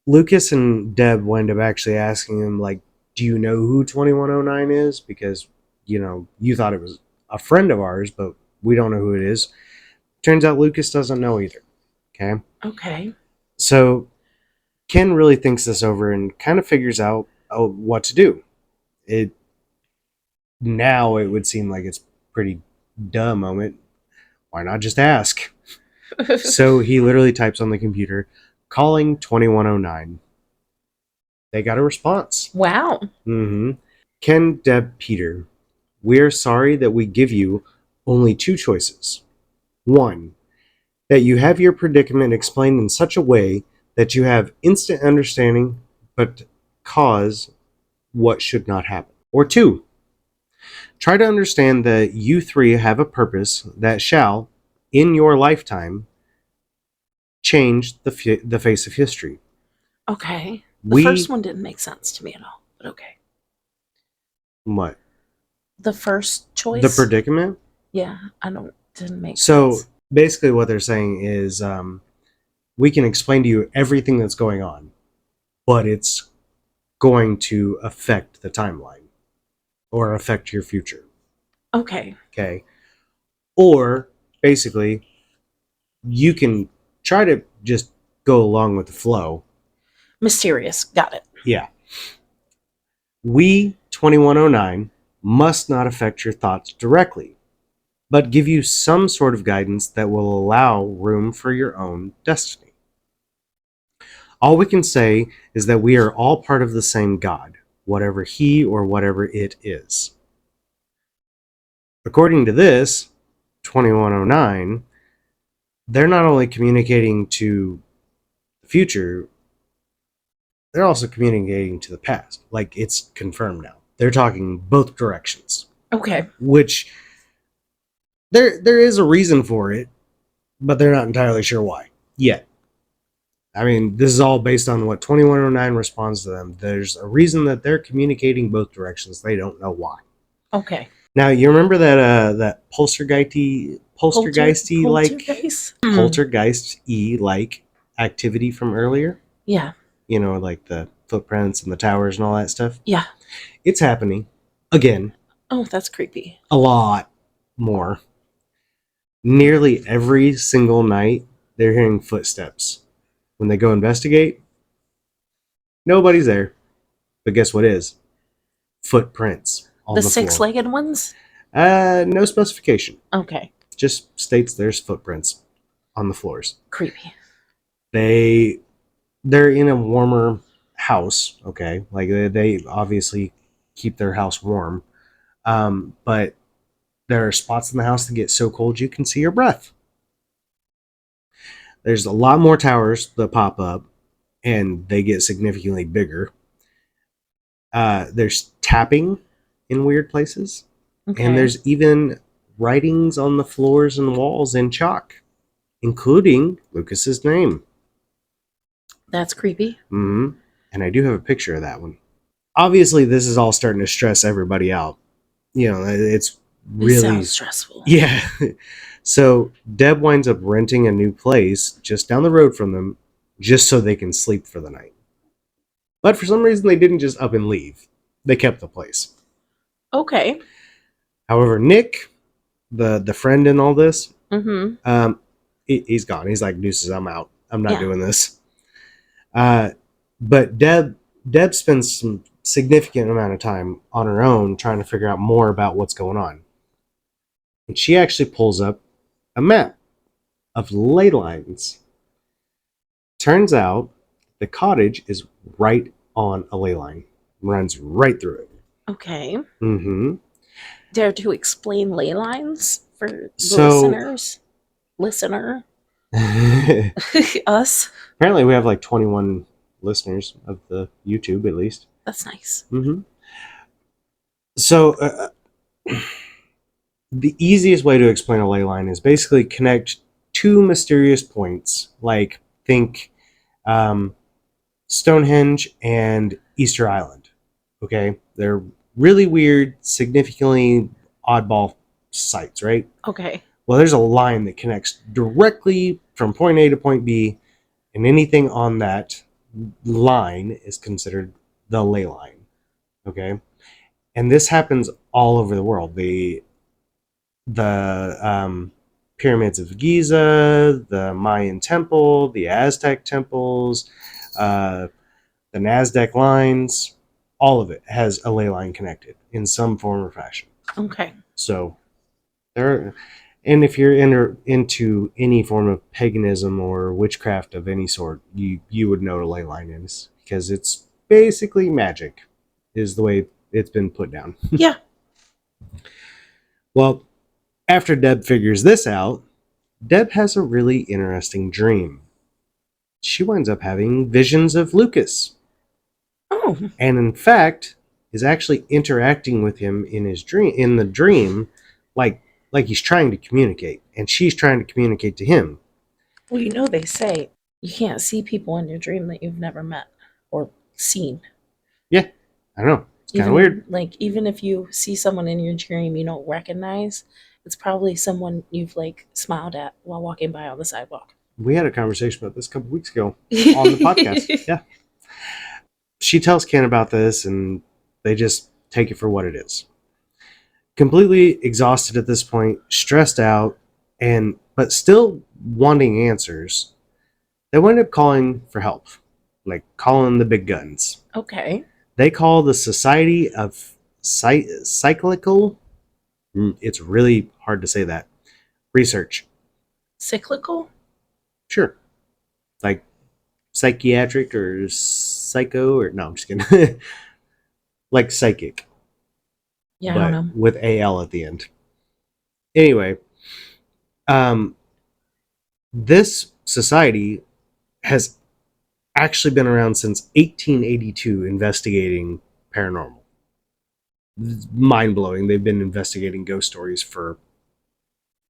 Lucas and Deb wind up actually asking him, like, do you know who 2109 is? Because, you thought it was a friend of ours, but we don't know who it is. Turns out Lucas doesn't know either. Okay? Okay. So Ken really thinks this over and kind of figures out what to do. Now it would seem like it's pretty dumb moment. Why not just ask? So he literally types on the computer, calling 2109. They got a response. Wow. Mm-hmm. Ken, Deb, Peter, we're sorry that we give you only two choices. One, that you have your predicament explained in such a way that you have instant understanding but cause what should not happen. Or two, try to understand that you three have a purpose that shall, in your lifetime, change the face of history. Okay. The first one didn't make sense to me at all, but okay. What? The first choice? The predicament? Yeah, didn't make sense. So basically what they're saying is we can explain to you everything that's going on, but it's going to affect the timeline or affect your future. Okay. Okay. Or basically, you can try to just go along with the flow. Mysterious. Got it. Yeah. We, 2109, must not affect your thoughts directly, but give you some sort of guidance that will allow room for your own destiny. All we can say is that we are all part of the same God, whatever he or whatever it is. According to this, 2109, they're not only communicating to future, they're also communicating to the past. Like, it's confirmed now. They're talking both directions, Okay. which there is a reason for it, but they're not entirely sure why yet. I mean, this is all based on what 2109 responds to them. There's a reason that they're communicating both directions. They don't know why. Okay. Now, you remember that poltergeisty like Poltergeist? poltergeist-y like activity from earlier? Yeah. You know, like the footprints and the towers and all that stuff? Yeah. It's happening again Oh, that's creepy. a lot more. Nearly every single night, they're hearing footsteps. When they go investigate, nobody's there. But guess what is? Footprints on The the floor. six-legged ones? No specification. Okay. Just states there's footprints on the floors. Creepy. They're in a warmer house, okay? Like, they obviously keep their house warm. But there are spots in the house that get so cold you can see your breath. There's a lot more towers that pop up, and they get significantly bigger. There's tapping in weird places. Okay. And there's even writings on the floors and walls in chalk, including Lucas's name. That's creepy. Mm-hmm. And I do have a picture of that one. Obviously, this is all starting to stress everybody out. You know, it's really... It sounds stressful. Yeah. So Deb winds up renting a new place just down the road from them, just so they can sleep for the night. But for some reason, they didn't just up and leave. They kept the place. Okay. However, Nick, the friend in all this, Mm-hmm. he's gone. He's like, deuces, I'm out. I'm not doing this. But Deb spends some significant amount of time on her own trying to figure out more about what's going on. And she actually pulls up a map of ley lines. Turns out the cottage is right on a ley line. Runs right through it. Okay. Mm-hmm. Dare to explain ley lines for the listeners? Listener? Us? Apparently we have like 21 listeners of the YouTube, at least. That's nice. Mm-hmm. So the easiest way to explain a ley line is basically connect two mysterious points, like think Stonehenge and Easter Island. Okay? They're really weird, significantly oddball sites, right? Okay. Well, there's a line that connects directly from point A to point B, and anything on that line is considered the ley line. Okay? And this happens all over the world. The pyramids of Giza, the Mayan temple, the Aztec temples, the Nazca lines, all of it has a ley line connected in some form or fashion. Okay. So there, and if you're into any form of paganism or witchcraft of any sort, you would know what a ley line is, because it's basically magic, is the way it's been put down. Yeah. Well, after Deb figures this out, Deb has a really interesting dream. She winds up having visions of Lucas. Oh. And in fact, is actually interacting with him in the dream, like he's trying to communicate, and she's trying to communicate to him. Well, you know they say you can't see people in your dream that you've never met or seen. Yeah, I don't know. It's kind of weird. Like, even if you see someone in your dream you don't recognize, it's probably someone you've like smiled at while walking by on the sidewalk. We had a conversation about this a couple weeks ago on the podcast. Yeah. She tells Ken about this, and they just take it for what it is. Completely exhausted at this point, stressed out, but still wanting answers, they wind up calling for help, like calling the big guns. Okay. They call the Society of Cyclical, it's really hard to say that, research. Cyclical? Sure. Like psychiatric or psycho, or no, I'm just kidding. Like psychic. Yeah, but I don't know. With AL at the end. Anyway, this society has actually been around since 1882 investigating paranormal. Mind blowing. They've been investigating ghost stories for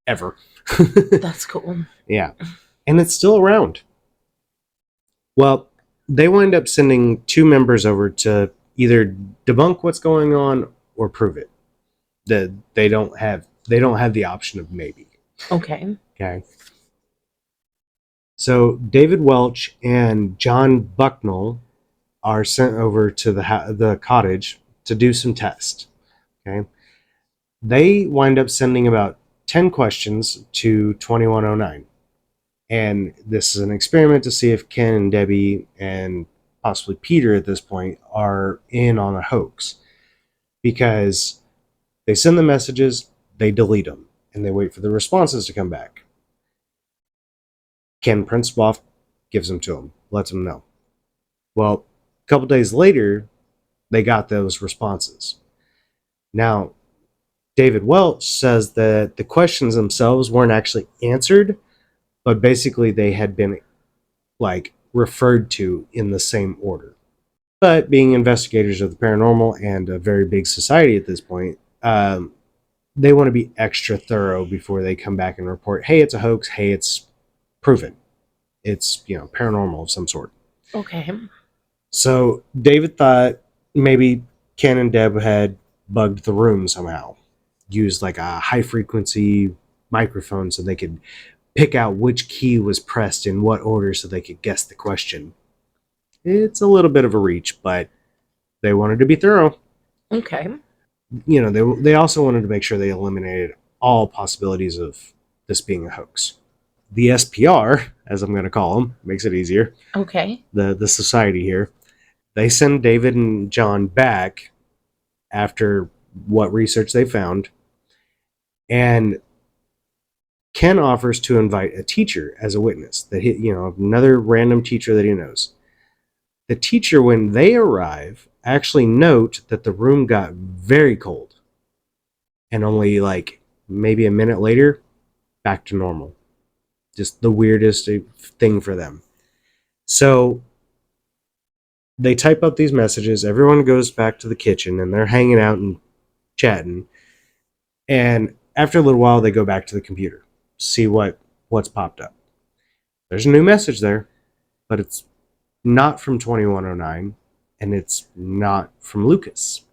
ever. That's cool. Yeah. And it's still around. Well, they wind up sending two members over to either debunk what's going on or prove it. That they don't have the option of maybe. Okay. Okay. So David Welch and John Bucknell are sent over to the cottage to do some tests. Okay. They wind up sending about 10 questions to 2109. And this is an experiment to see if Ken and Debbie and possibly Peter at this point are in on a hoax. Because they send the messages, they delete them, and they wait for the responses to come back. Ken prints them off, gives them to them, lets them know. Well, a couple days later, they got those responses. Now, David Welch says that the questions themselves weren't actually answered, but basically they had been like referred to in the same order. But being investigators of the paranormal and a very big society at this point, they want to be extra thorough before they come back and report, hey, it's a hoax, hey, it's proven. It's, paranormal of some sort. Okay. So David thought maybe Ken and Deb had bugged the room somehow, used like a high frequency microphone so they could pick out which key was pressed in what order so they could guess the question. It's a little bit of a reach, but they wanted to be thorough. Okay. They also wanted to make sure they eliminated all possibilities of this being a hoax. The SPR, as I'm going to call them, makes it easier. Okay. The society here, they send David and John back after what research they found, and Ken offers to invite a teacher as a witness, that another random teacher that he knows. The teacher, when they arrive, actually note that the room got very cold, and only like maybe a minute later, back to normal. Just the weirdest thing for them. So they type up these messages. Everyone goes back to the kitchen and they're hanging out and chatting. And after a little while, they go back to the computer, see what's popped up. There's a new message there, but it's not from 2109, and it's not from Lucas.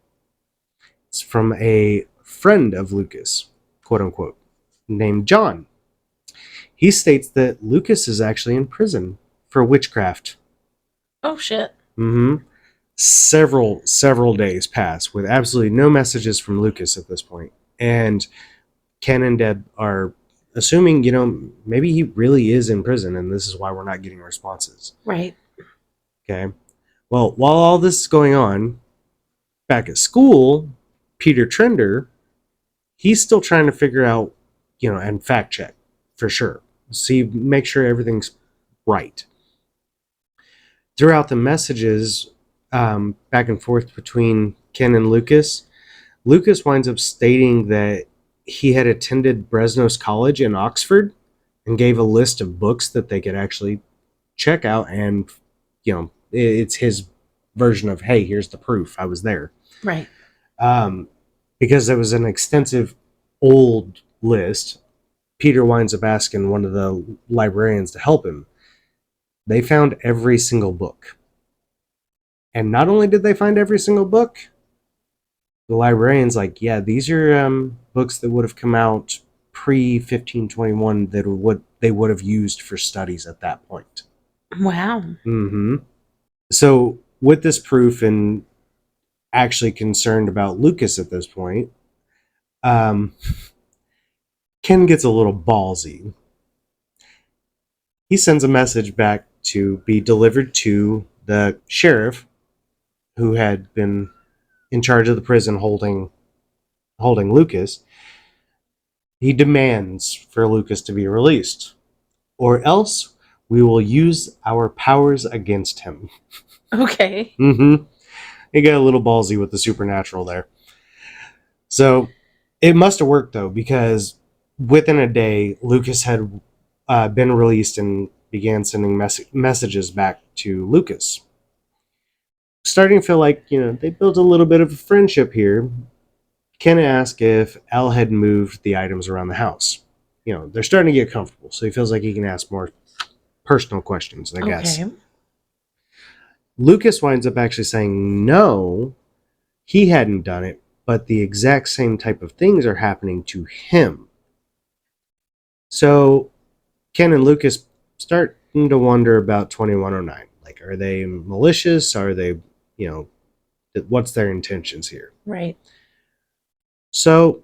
It's from a friend of Lucas, quote unquote, named John. He states that Lucas is actually in prison for witchcraft. Oh shit. Mm-hmm. Several days pass with absolutely no messages from Lucas at this point. And Ken and Deb are assuming, maybe he really is in prison and this is why we're not getting responses. Right. Okay. Well, while all this is going on, back at school, Peter Trender, he's still trying to figure out, and fact check for sure. Make sure everything's right. Throughout the messages back and forth between Ken and Lucas winds up stating that he had attended Bresnos College in Oxford and gave a list of books that they could actually check out, and it's his version of, hey, here's the proof, I was there. Right. Because there was an extensive old list, Peter winds up asking one of the librarians to help him. They found every single book. And not only did they find every single book, the librarian's like, yeah, these are books that would have come out pre-1521 that they would have used for studies at that point. Wow. Mm-hmm. So with this proof and actually concerned about Lucas at this point, Ken gets a little ballsy. He sends a message back to be delivered to the sheriff who had been in charge of the prison holding Lucas. He demands for Lucas to be released, or else we will use our powers against him. Okay. Mm-hmm. He got a little ballsy with the supernatural there. So it must have worked, though, because within a day, Lucas had been released and began sending messages back to Lucas. Starting to feel like, they built a little bit of a friendship here. Ken asked if Elle had moved the items around the house. They're starting to get comfortable, so he feels like he can ask more personal questions, I guess. Okay. Lucas winds up actually saying no, he hadn't done it, but the exact same type of things are happening to him. So Ken and Lucas starting to wonder about 2109. Like, are they malicious? Are they, what's their intentions here? Right. So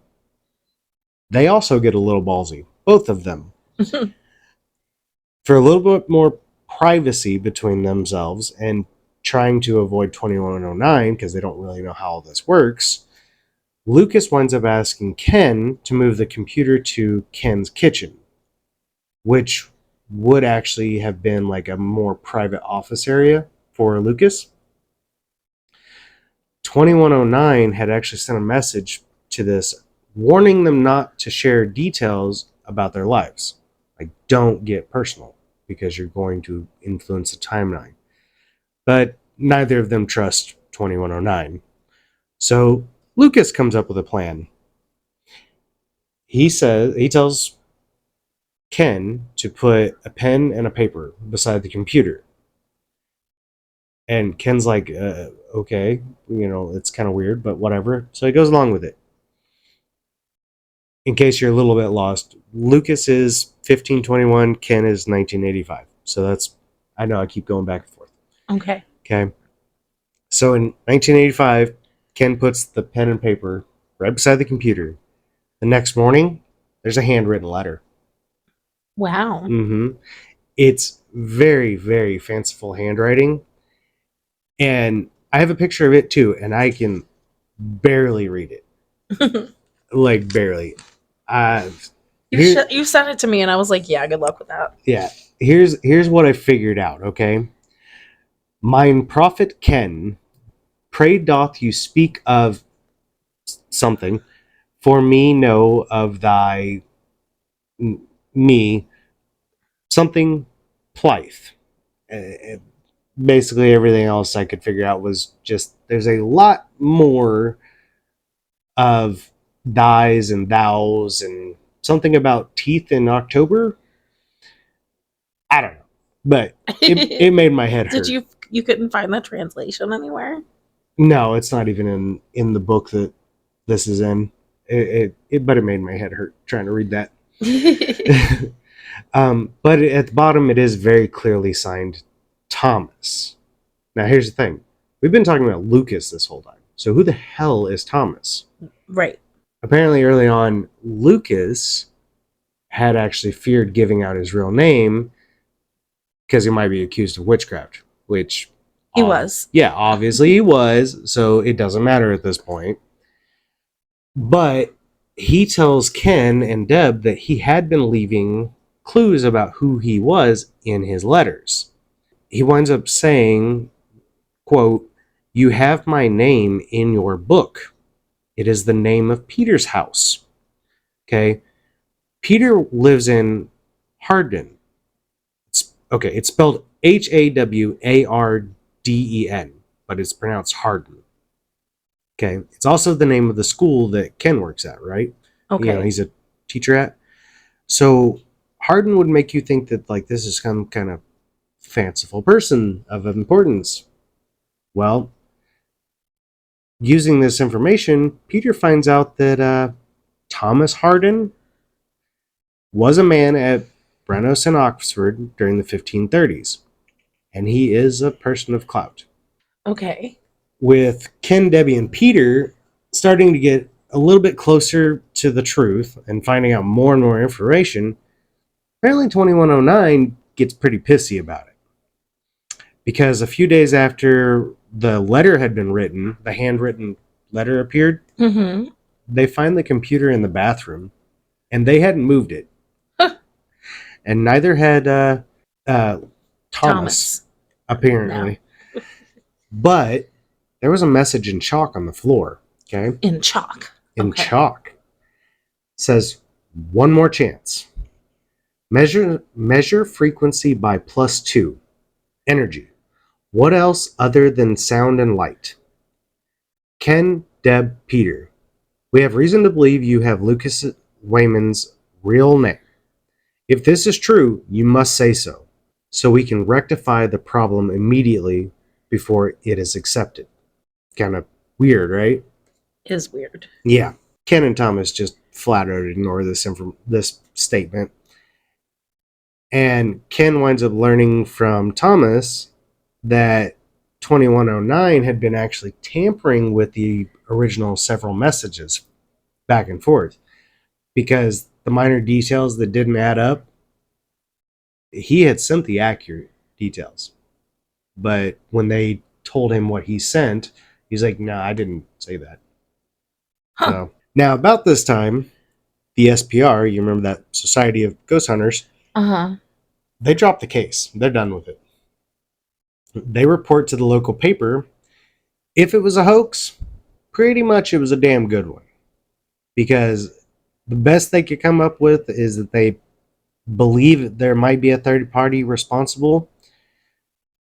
they also get a little ballsy, both of them. For a little bit more privacy between themselves and trying to avoid 2109 because they don't really know how all this works, Lucas winds up asking Ken to move the computer to Ken's kitchen, which would actually have been like a more private office area for Lucas. 2109 had actually sent a message to this warning them not to share details about their lives. Like, don't get personal because you're going to influence the timeline. But neither of them trust 2109. So Lucas comes up with a plan. He tells Ken to put a pen and a paper beside the computer. And Ken's like, okay, it's kind of weird, but whatever. So he goes along with it. In case you're a little bit lost, Lucas is 1521, Ken is 1985. So I know I keep going back and forth. Okay. Okay. So in 1985, Ken puts the pen and paper right beside the computer. The next morning, there's a handwritten letter. Wow. Mm-hmm. It's very, very fanciful handwriting. And I have a picture of it too, and I can barely read it. Like, barely. You sent it to me, and I was like, yeah, good luck with that. Yeah. Here's what I figured out, okay? Mine prophet Ken, pray doth you speak of something, for me know of thy me something Plythe. Basically everything else I could figure out was just there's a lot more of thys and thous and something about teeth in October. I don't know, but it made my head hurt. Did you couldn't find the translation anywhere? No, it's not even in the book that this is in. But it made my head hurt trying to read that. But at the bottom, it is very clearly signed Thomas. Now, here's the thing. We've been talking about Lucas this whole time. So who the hell is Thomas? Right. Apparently, early on, Lucas had actually feared giving out his real name because he might be accused of witchcraft, which... He was. Yeah, obviously he was, so it doesn't matter at this point. But he tells Ken and Deb that he had been leaving clues about who he was in his letters. He winds up saying, quote, "You have my name in your book. It is the name of Peter's house." Okay? Peter lives in Hardin. It's spelled Hawarden, but it's pronounced Hardin. Okay? It's also the name of the school that Ken works at, right? Okay. He's a teacher at. So Hardin would make you think that like this is some kind of fanciful person of importance. Well, using this information, Peter finds out that Thomas Hardin was a man at Brennos in Oxford during the 1530s, and he is a person of clout. Okay. With Ken, Debbie, and Peter starting to get a little bit closer to the truth and finding out more and more information, apparently 2109 gets pretty pissy about it. Because a few days after the letter had been written, the handwritten letter appeared, they find the computer in the bathroom, and they hadn't moved it. And neither had Thomas, apparently. No. But there was a message in chalk on the floor. Okay? In chalk. In chalk. It says, "One more chance. Measure frequency by +2. Energy. What else other than sound and light? Ken, Deb, Peter. We have reason to believe you have Lucas Wayman's real name. If this is true, you must say so we can rectify the problem immediately before it is accepted. Kind of weird, right? Is weird. Yeah. Ken and Thomas just flat out ignore this statement. And Ken winds up learning from Thomas that 2109 had been actually tampering with the original several messages back and forth, because the minor details that didn't add up, he had sent the accurate details. But when they told him what he sent, he's like, no, I didn't say that. Huh. So now, about this time, the SPR, you remember that Society of Ghost Hunters, they dropped the case. They're done with it. They report to the local paper. If it was a hoax, pretty much it was a damn good one. Because the best they could come up with is that they believe there might be a third party responsible,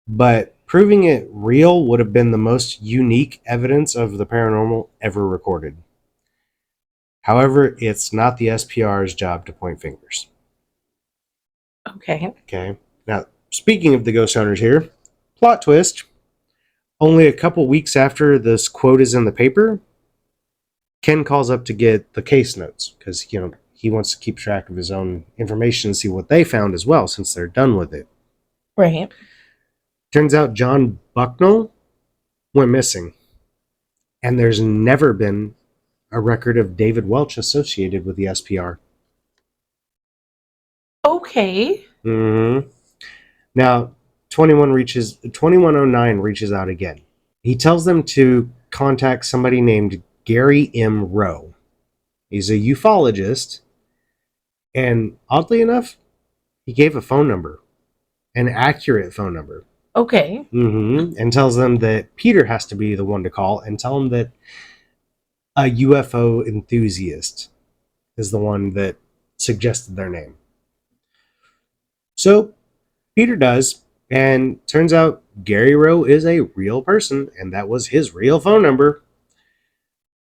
but proving it real would have been the most unique evidence of the paranormal ever recorded. However, it's not the SPR's job to point fingers. Okay. Now, speaking of the ghost hunters here, plot twist. Only a couple weeks after this quote is in the paper, Ken calls up to get the case notes because, he wants to keep track of his own information and see what they found as well, since they're done with it. Right. Turns out John Bucknell went missing, and there's never been a record of David Welch associated with the SPR. Okay. Mm-hmm. Now, 2109 reaches out again. He tells them to contact somebody named Gary M. Rowe. He's a ufologist, and oddly enough, he gave a phone number, an accurate phone number. Okay. And tells them that Peter has to be the one to call, and tell him that a UFO enthusiast is the one that suggested their name. So Peter does, and turns out Gary Rowe is a real person, and that was his real phone number.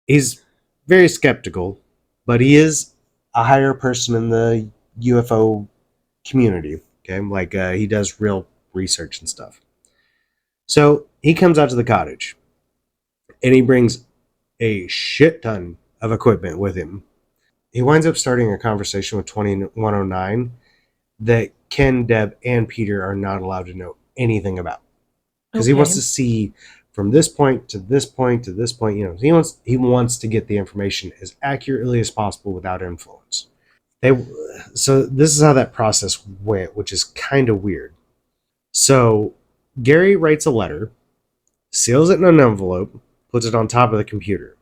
He's very skeptical, but he is a higher person in the UFO community. Okay, like he does real research and stuff. So he comes out to the cottage, and he brings a shit ton of equipment with him. He winds up starting a conversation with 2109 that Ken, Deb, and Peter are not allowed to know anything about, because he wants to see from this point to this point to this point. He wants to get the information as accurately as possible without influence. So this is how that process went, which is kind of weird. So Gary writes a letter, seals it in an envelope, puts it on top of the computer.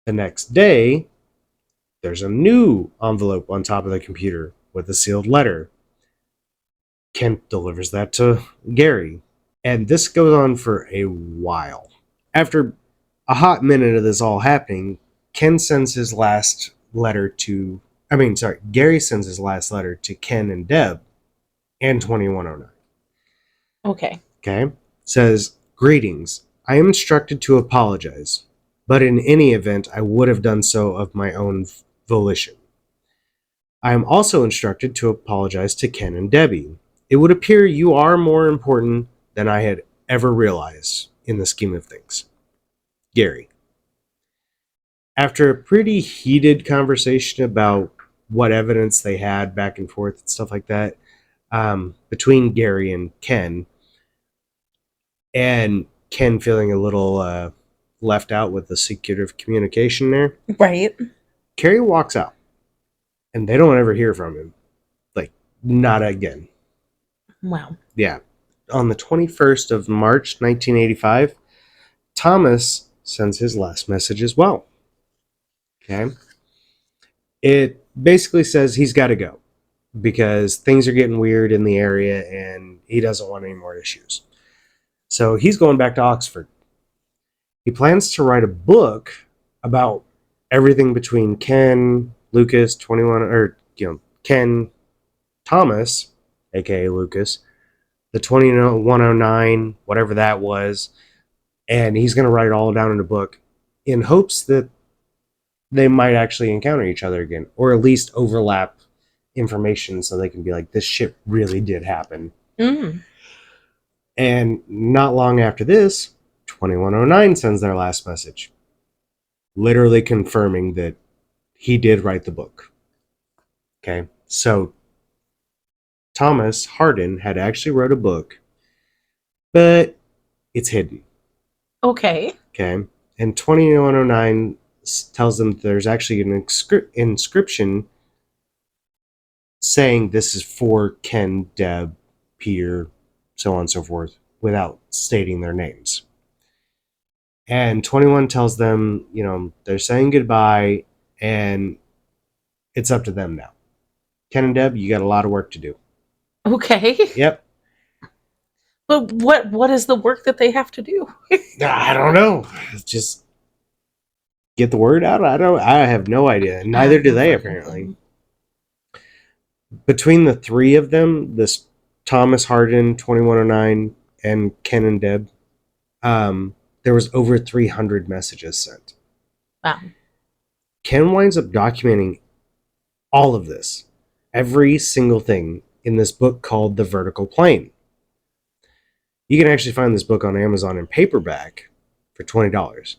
The next day, there's a new envelope on top of the computer with a sealed letter. Ken delivers that to Gary. And this goes on for a while. After a hot minute of this all happening, Gary sends his last letter to Ken and Deb and 2109. Okay. Says, greetings. I am instructed to apologize, but in any event, I would have done so of my own volition. I am also instructed to apologize to Ken and Debbie. It would appear you are more important than I had ever realized in the scheme of things. Gary. After a pretty heated conversation about what evidence they had back and forth and stuff like that, between Gary and Ken feeling a little left out with the secretive communication there. Right. Carrie walks out, and they don't ever hear from him. Like, not again. Wow. Yeah. On the 21st of March, 1985, Thomas sends his last message as well. Okay. It basically says he's got to go because things are getting weird in the area and he doesn't want any more issues. So he's going back to Oxford. He plans to write a book about everything between Ken, Lucas, Ken Thomas, aka Lucas, the 2109, whatever that was, and he's going to write it all down in a book in hopes that they might actually encounter each other again, or at least overlap information so they can be like, this shit really did happen. Mm. And not long after this, 2109 sends their last message, literally confirming that he did write the book. Okay, so Thomas Hardin had actually wrote a book, but it's hidden. Okay. Okay, and 2109 tells them there's actually an inscription saying this is for Ken, Deb, Peter, so on and so forth, without stating their names. And 21 tells them, they're saying goodbye, and it's up to them now. Ken and Deb, you got a lot of work to do. Okay. Yep. But what is the work that they have to do? I don't know. Just get the word out. I have no idea. Neither do they, apparently. Between the three of them, this Thomas Hardin, 2109, and Ken and Deb, there was over 300 messages sent. Wow. Ken winds up documenting all of this, every single thing, in this book called The Vertical Plane. You can actually find this book on Amazon in paperback for $20.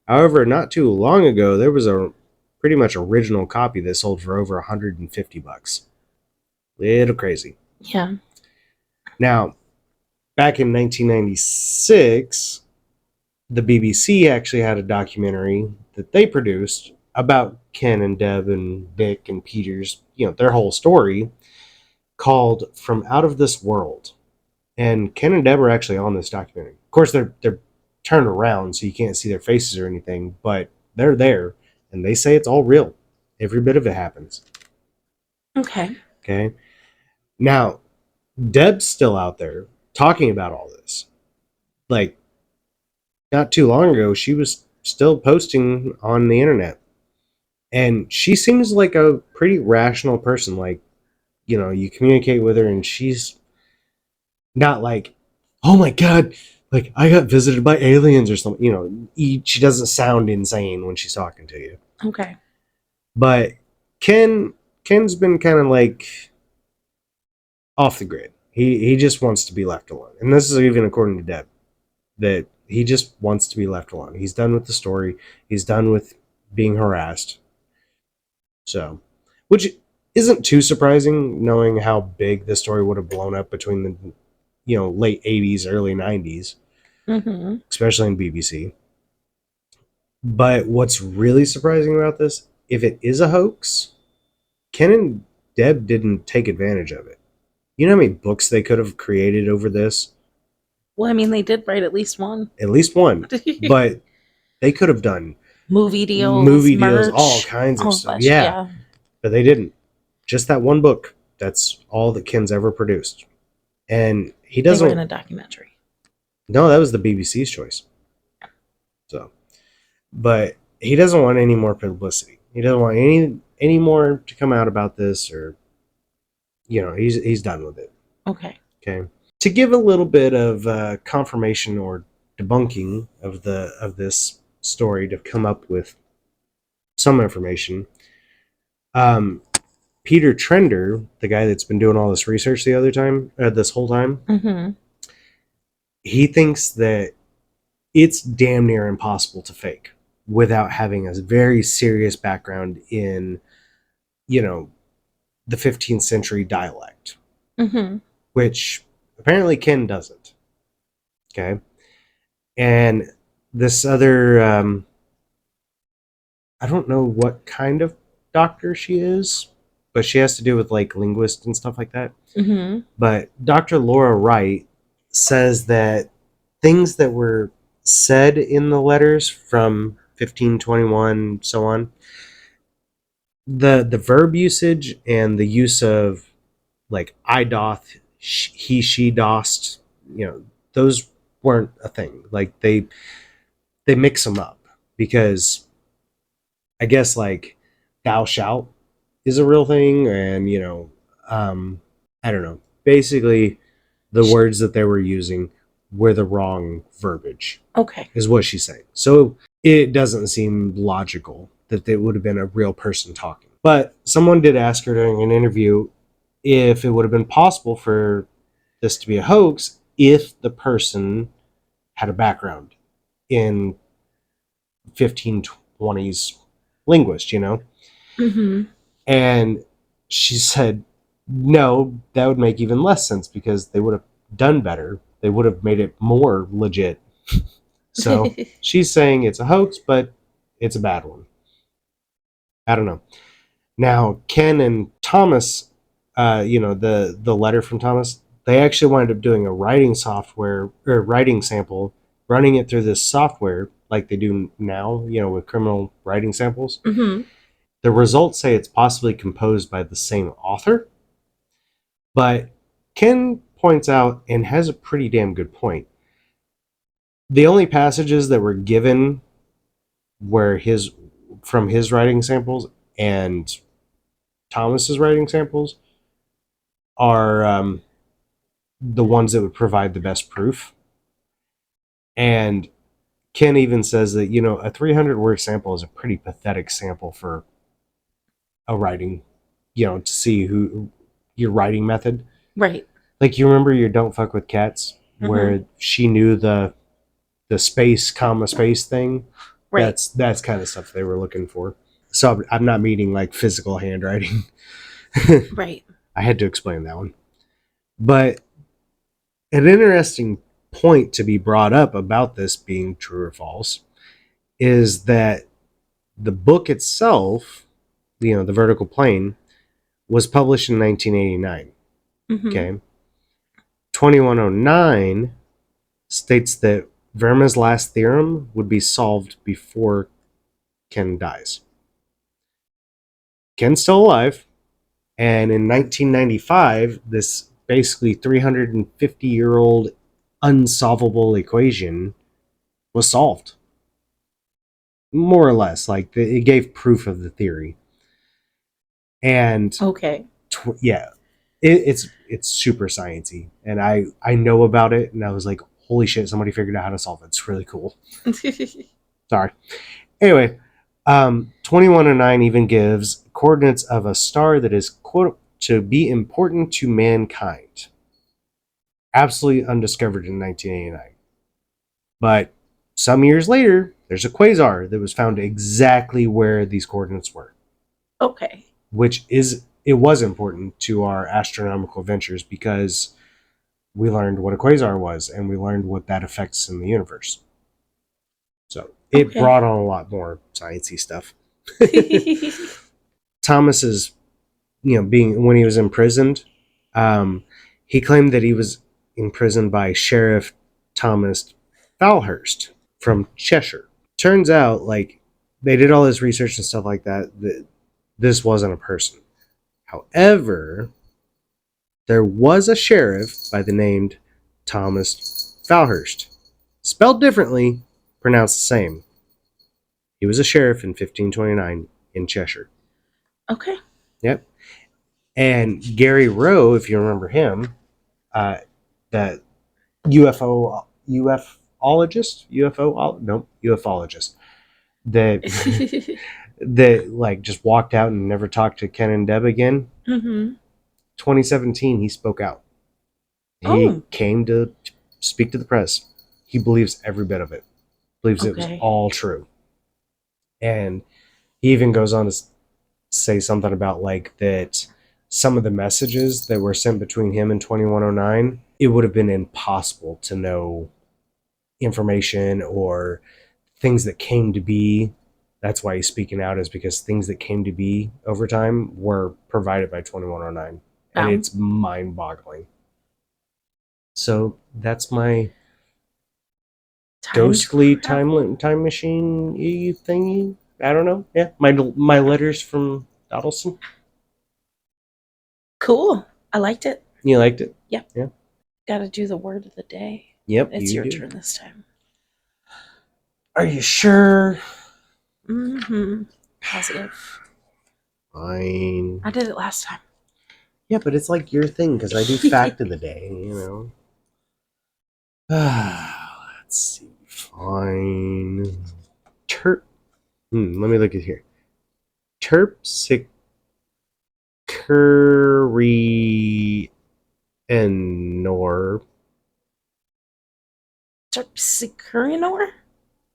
However, not too long ago, there was a pretty much original copy that sold for over $150. Little crazy. Yeah. Now, back in 1996, the BBC actually had a documentary that they produced about Ken and Deb and Dick and Peter's, their whole story, called From Out of This World. And Ken and Deb are actually on this documentary. Of course, they're turned around so you can't see their faces or anything, but they're there, and they say it's all real. Every bit of it happens. Okay. Okay. Now, Deb's still out there talking about all this. Like, not too long ago, she was still posting on the internet. And she seems like a pretty rational person. Like, you communicate with her, and she's not like, oh my God, like I got visited by aliens or something. She doesn't sound insane when she's talking to you. Okay. But Ken's been kind of like off the grid. He just wants to be left alone. And this is even according to Deb, that he just wants to be left alone. He's done with the story. He's done with being harassed. So, which isn't too surprising, knowing how big this story would have blown up between the late 80s, early 90s, especially in BBC. But what's really surprising about this, if it is a hoax, Ken and Deb didn't take advantage of it. You know how many books they could have created over this? Well, I mean, they did write at least one. At least one. But they could have done movie deals, merch, all kinds of stuff. Such, yeah. But they didn't. Just that one book. That's all that Ken's ever produced. And he doesn't. They were in a documentary. No, that was the BBC's choice. So, but he doesn't want any more publicity. He doesn't want any more to come out about this, or he's done with it. Okay. To give a little bit of confirmation or debunking of this story, to come up with some information, Peter Trender, the guy that's been doing all this research this whole time, he thinks that it's damn near impossible to fake without having a very serious background in, the 15th century dialect, which apparently Ken doesn't. Okay. And this other, I don't know what kind of doctor she is, but she has to do with like linguists and stuff like that. But Dr. Laura Wright says that things that were said in the letters from 1521, so on, the verb usage and the use of like I doth, he, she dost, those weren't a thing. Like they mix them up, because I guess like thou shalt is a real thing, and I don't know. Basically, the words that they were using were the wrong verbiage, Okay. is what she's saying. So it doesn't seem logical that it would have been a real person talking. But someone did ask her during an interview if it would have been possible for this to be a hoax if the person had a background in 1520s linguist, Mm-hmm. And she said, no, that would make even less sense because they would have done better. They would have made it more legit. So she's saying it's a hoax, but it's a bad one. I don't know. Now, Ken and Thomas, the letter from Thomas, they actually wound up doing a writing software or writing sample, running it through this software like they do now, with criminal writing samples. Mm-hmm. The results say it's possibly composed by the same author, but Ken points out and has a pretty damn good point. The only passages that were given were from his writing samples and Thomas's writing samples are the ones that would provide the best proof. And Ken even says that a 300 word sample is a pretty pathetic sample for a writing, to see who your writing method. Right. Like, you remember your "Don't Fuck with Cats" Mm-hmm. where she knew the space comma space thing. Right. That's kind of stuff they were looking for. So I'm not meaning like physical handwriting. Right. I had to explain that one. But an interesting point to be brought up about this being true or false is that the book itself, the Vertical Plane, was published in 1989. Mm-hmm. Okay. 2109 states that Verma's last theorem would be solved before Ken dies. Ken's still alive, and in 1995, this basically 350-year-old unsolvable equation was solved. More or less, like it gave proof of the theory. And Okay. yeah, it's super sciencey, and I know about it, and I was like, holy shit, somebody figured out how to solve it. It's really cool. Sorry. Anyway, 2109 even gives coordinates of a star that is, quote, to be important to mankind. Absolutely undiscovered in 1989. But some years later, there's a quasar that was found exactly where these coordinates were. Okay. It was important to our astronomical ventures because we learned what a quasar was and we learned what that affects in the universe. So it Okay. brought on a lot more sciencey stuff. Thomas's, being when he was imprisoned, he claimed that he was imprisoned by Sheriff Thomas Falhurst from Cheshire. Turns out, like, they did all this research and stuff like that this wasn't a person. However, there was a sheriff by the name Thomas Falhurst, spelled differently, pronounced the same. He was a sheriff in 1529 in Cheshire. Okay. Yep. And Gary Rowe, if you remember him, that ufologist that that like just walked out and never talked to Ken and Deb again. Mm-hmm. 2017, he spoke out. He Oh. came to speak to the press. He believes every bit of it. Believes it was Okay. all true. And he even goes on to say something about like that some of the messages that were sent between him and 2109, it would have been impossible to know information or things that came to be. That's why he's speaking out, is because things that came to be over time were provided by 2109. And Wow. it's mind boggling. So that's my Time ghostly travel. time machine thingy. I don't know. Yeah, my letters from Dodleston. Cool. I liked it. You liked it? Yeah. Yeah. Got to do the word of the day. Yep, It's you your do. turn this time. Are you sure? Mm-hmm. Positive. fine. I did it last time. Yeah, but it's like your thing because I do fact of the day, Let's see. Fine. Let me look at here. Terpsichore Enor. Terpsichorean?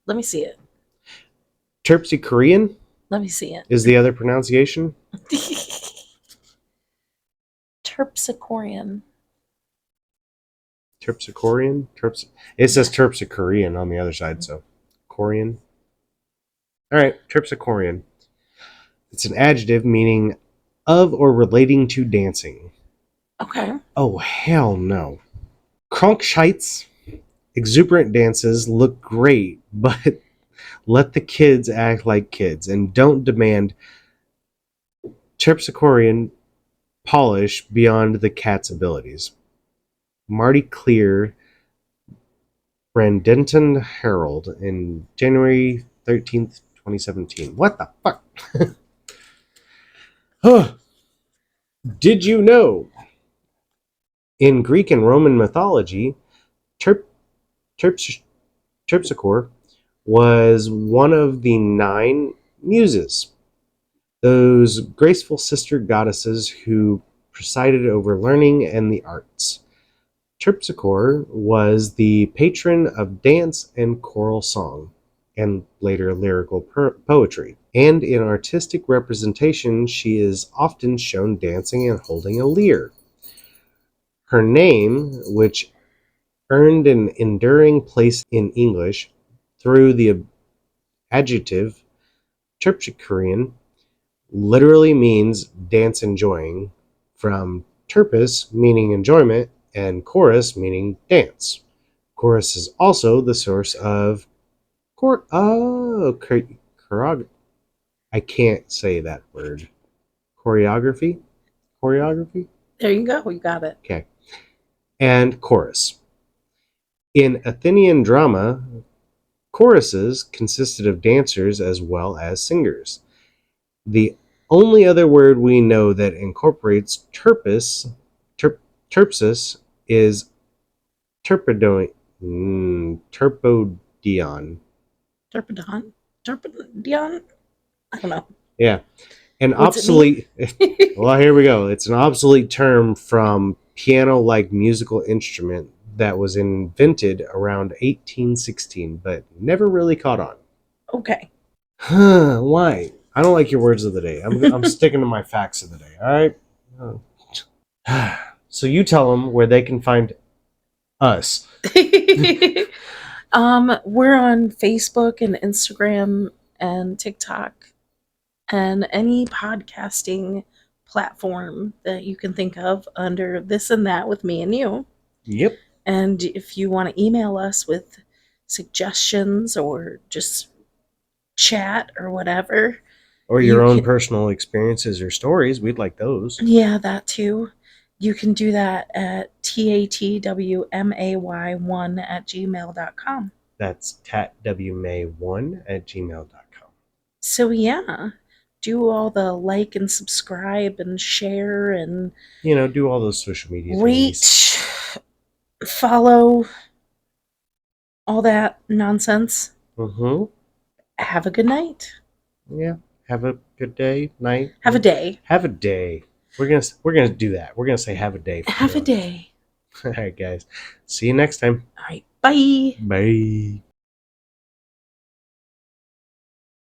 Let me see it. Terpsichorean Let me see it. is the other pronunciation. Terpsichorean. Terpsichorean? It says Terpsichorean on the other side, so Korean. All right, Terpsichorean. It's an adjective meaning of or relating to dancing. Okay. Oh, hell no. Cronkscheids, exuberant dances look great, but let the kids act like kids and don't demand Terpsichorean polish beyond the cat's abilities. Marty Clear, Brandenton Herald, in January 13th, 2017. What the fuck? Did you know? In Greek and Roman mythology, Terpsichore was one of the 9 muses, those graceful sister goddesses who presided over learning and the arts. Terpsichore was the patron of dance and choral song, and later lyrical poetry. And in artistic representation, she is often shown dancing and holding a lyre. Her name, which earned an enduring place in English through the adjective terpsichorean, literally means dance enjoying, from terpis meaning enjoyment and chorus meaning dance. Chorus is also the source of I can't say that word. Choreography? There you go. You got it. Okay. And chorus. In Athenian drama, choruses consisted of dancers as well as singers. The only other word we know that incorporates terpsis is terpodion. Terpidon? Terpidion? I don't know. Yeah. An What's obsolete. it mean? Well, here we go. It's an obsolete term from piano-like musical instrument that was invented around 1816, but never really caught on. Okay. Why? I don't like your words of the day. I'm sticking to my facts of the day. All right. So you tell them where they can find us. We're on Facebook and Instagram and TikTok and any podcasting platform that you can think of under This and That with Me and You. Yep. And if you want to email us with suggestions or just chat or whatever, Or you your own can, personal experiences or stories, we'd like those. yeah, that too. You can do that at tatwmay1 at gmail.com. That's tatwmay1 at gmail.com. So yeah, do all the like and subscribe and share and Do all those social media rate, things. follow, all that nonsense. Mm-hmm. Have a good night. Yeah. Have a good day, night. Have a day. Have a day. We're gonna do that. We're gonna say have a day. Have a day. All right, guys. See you next time. All right. Bye. Bye.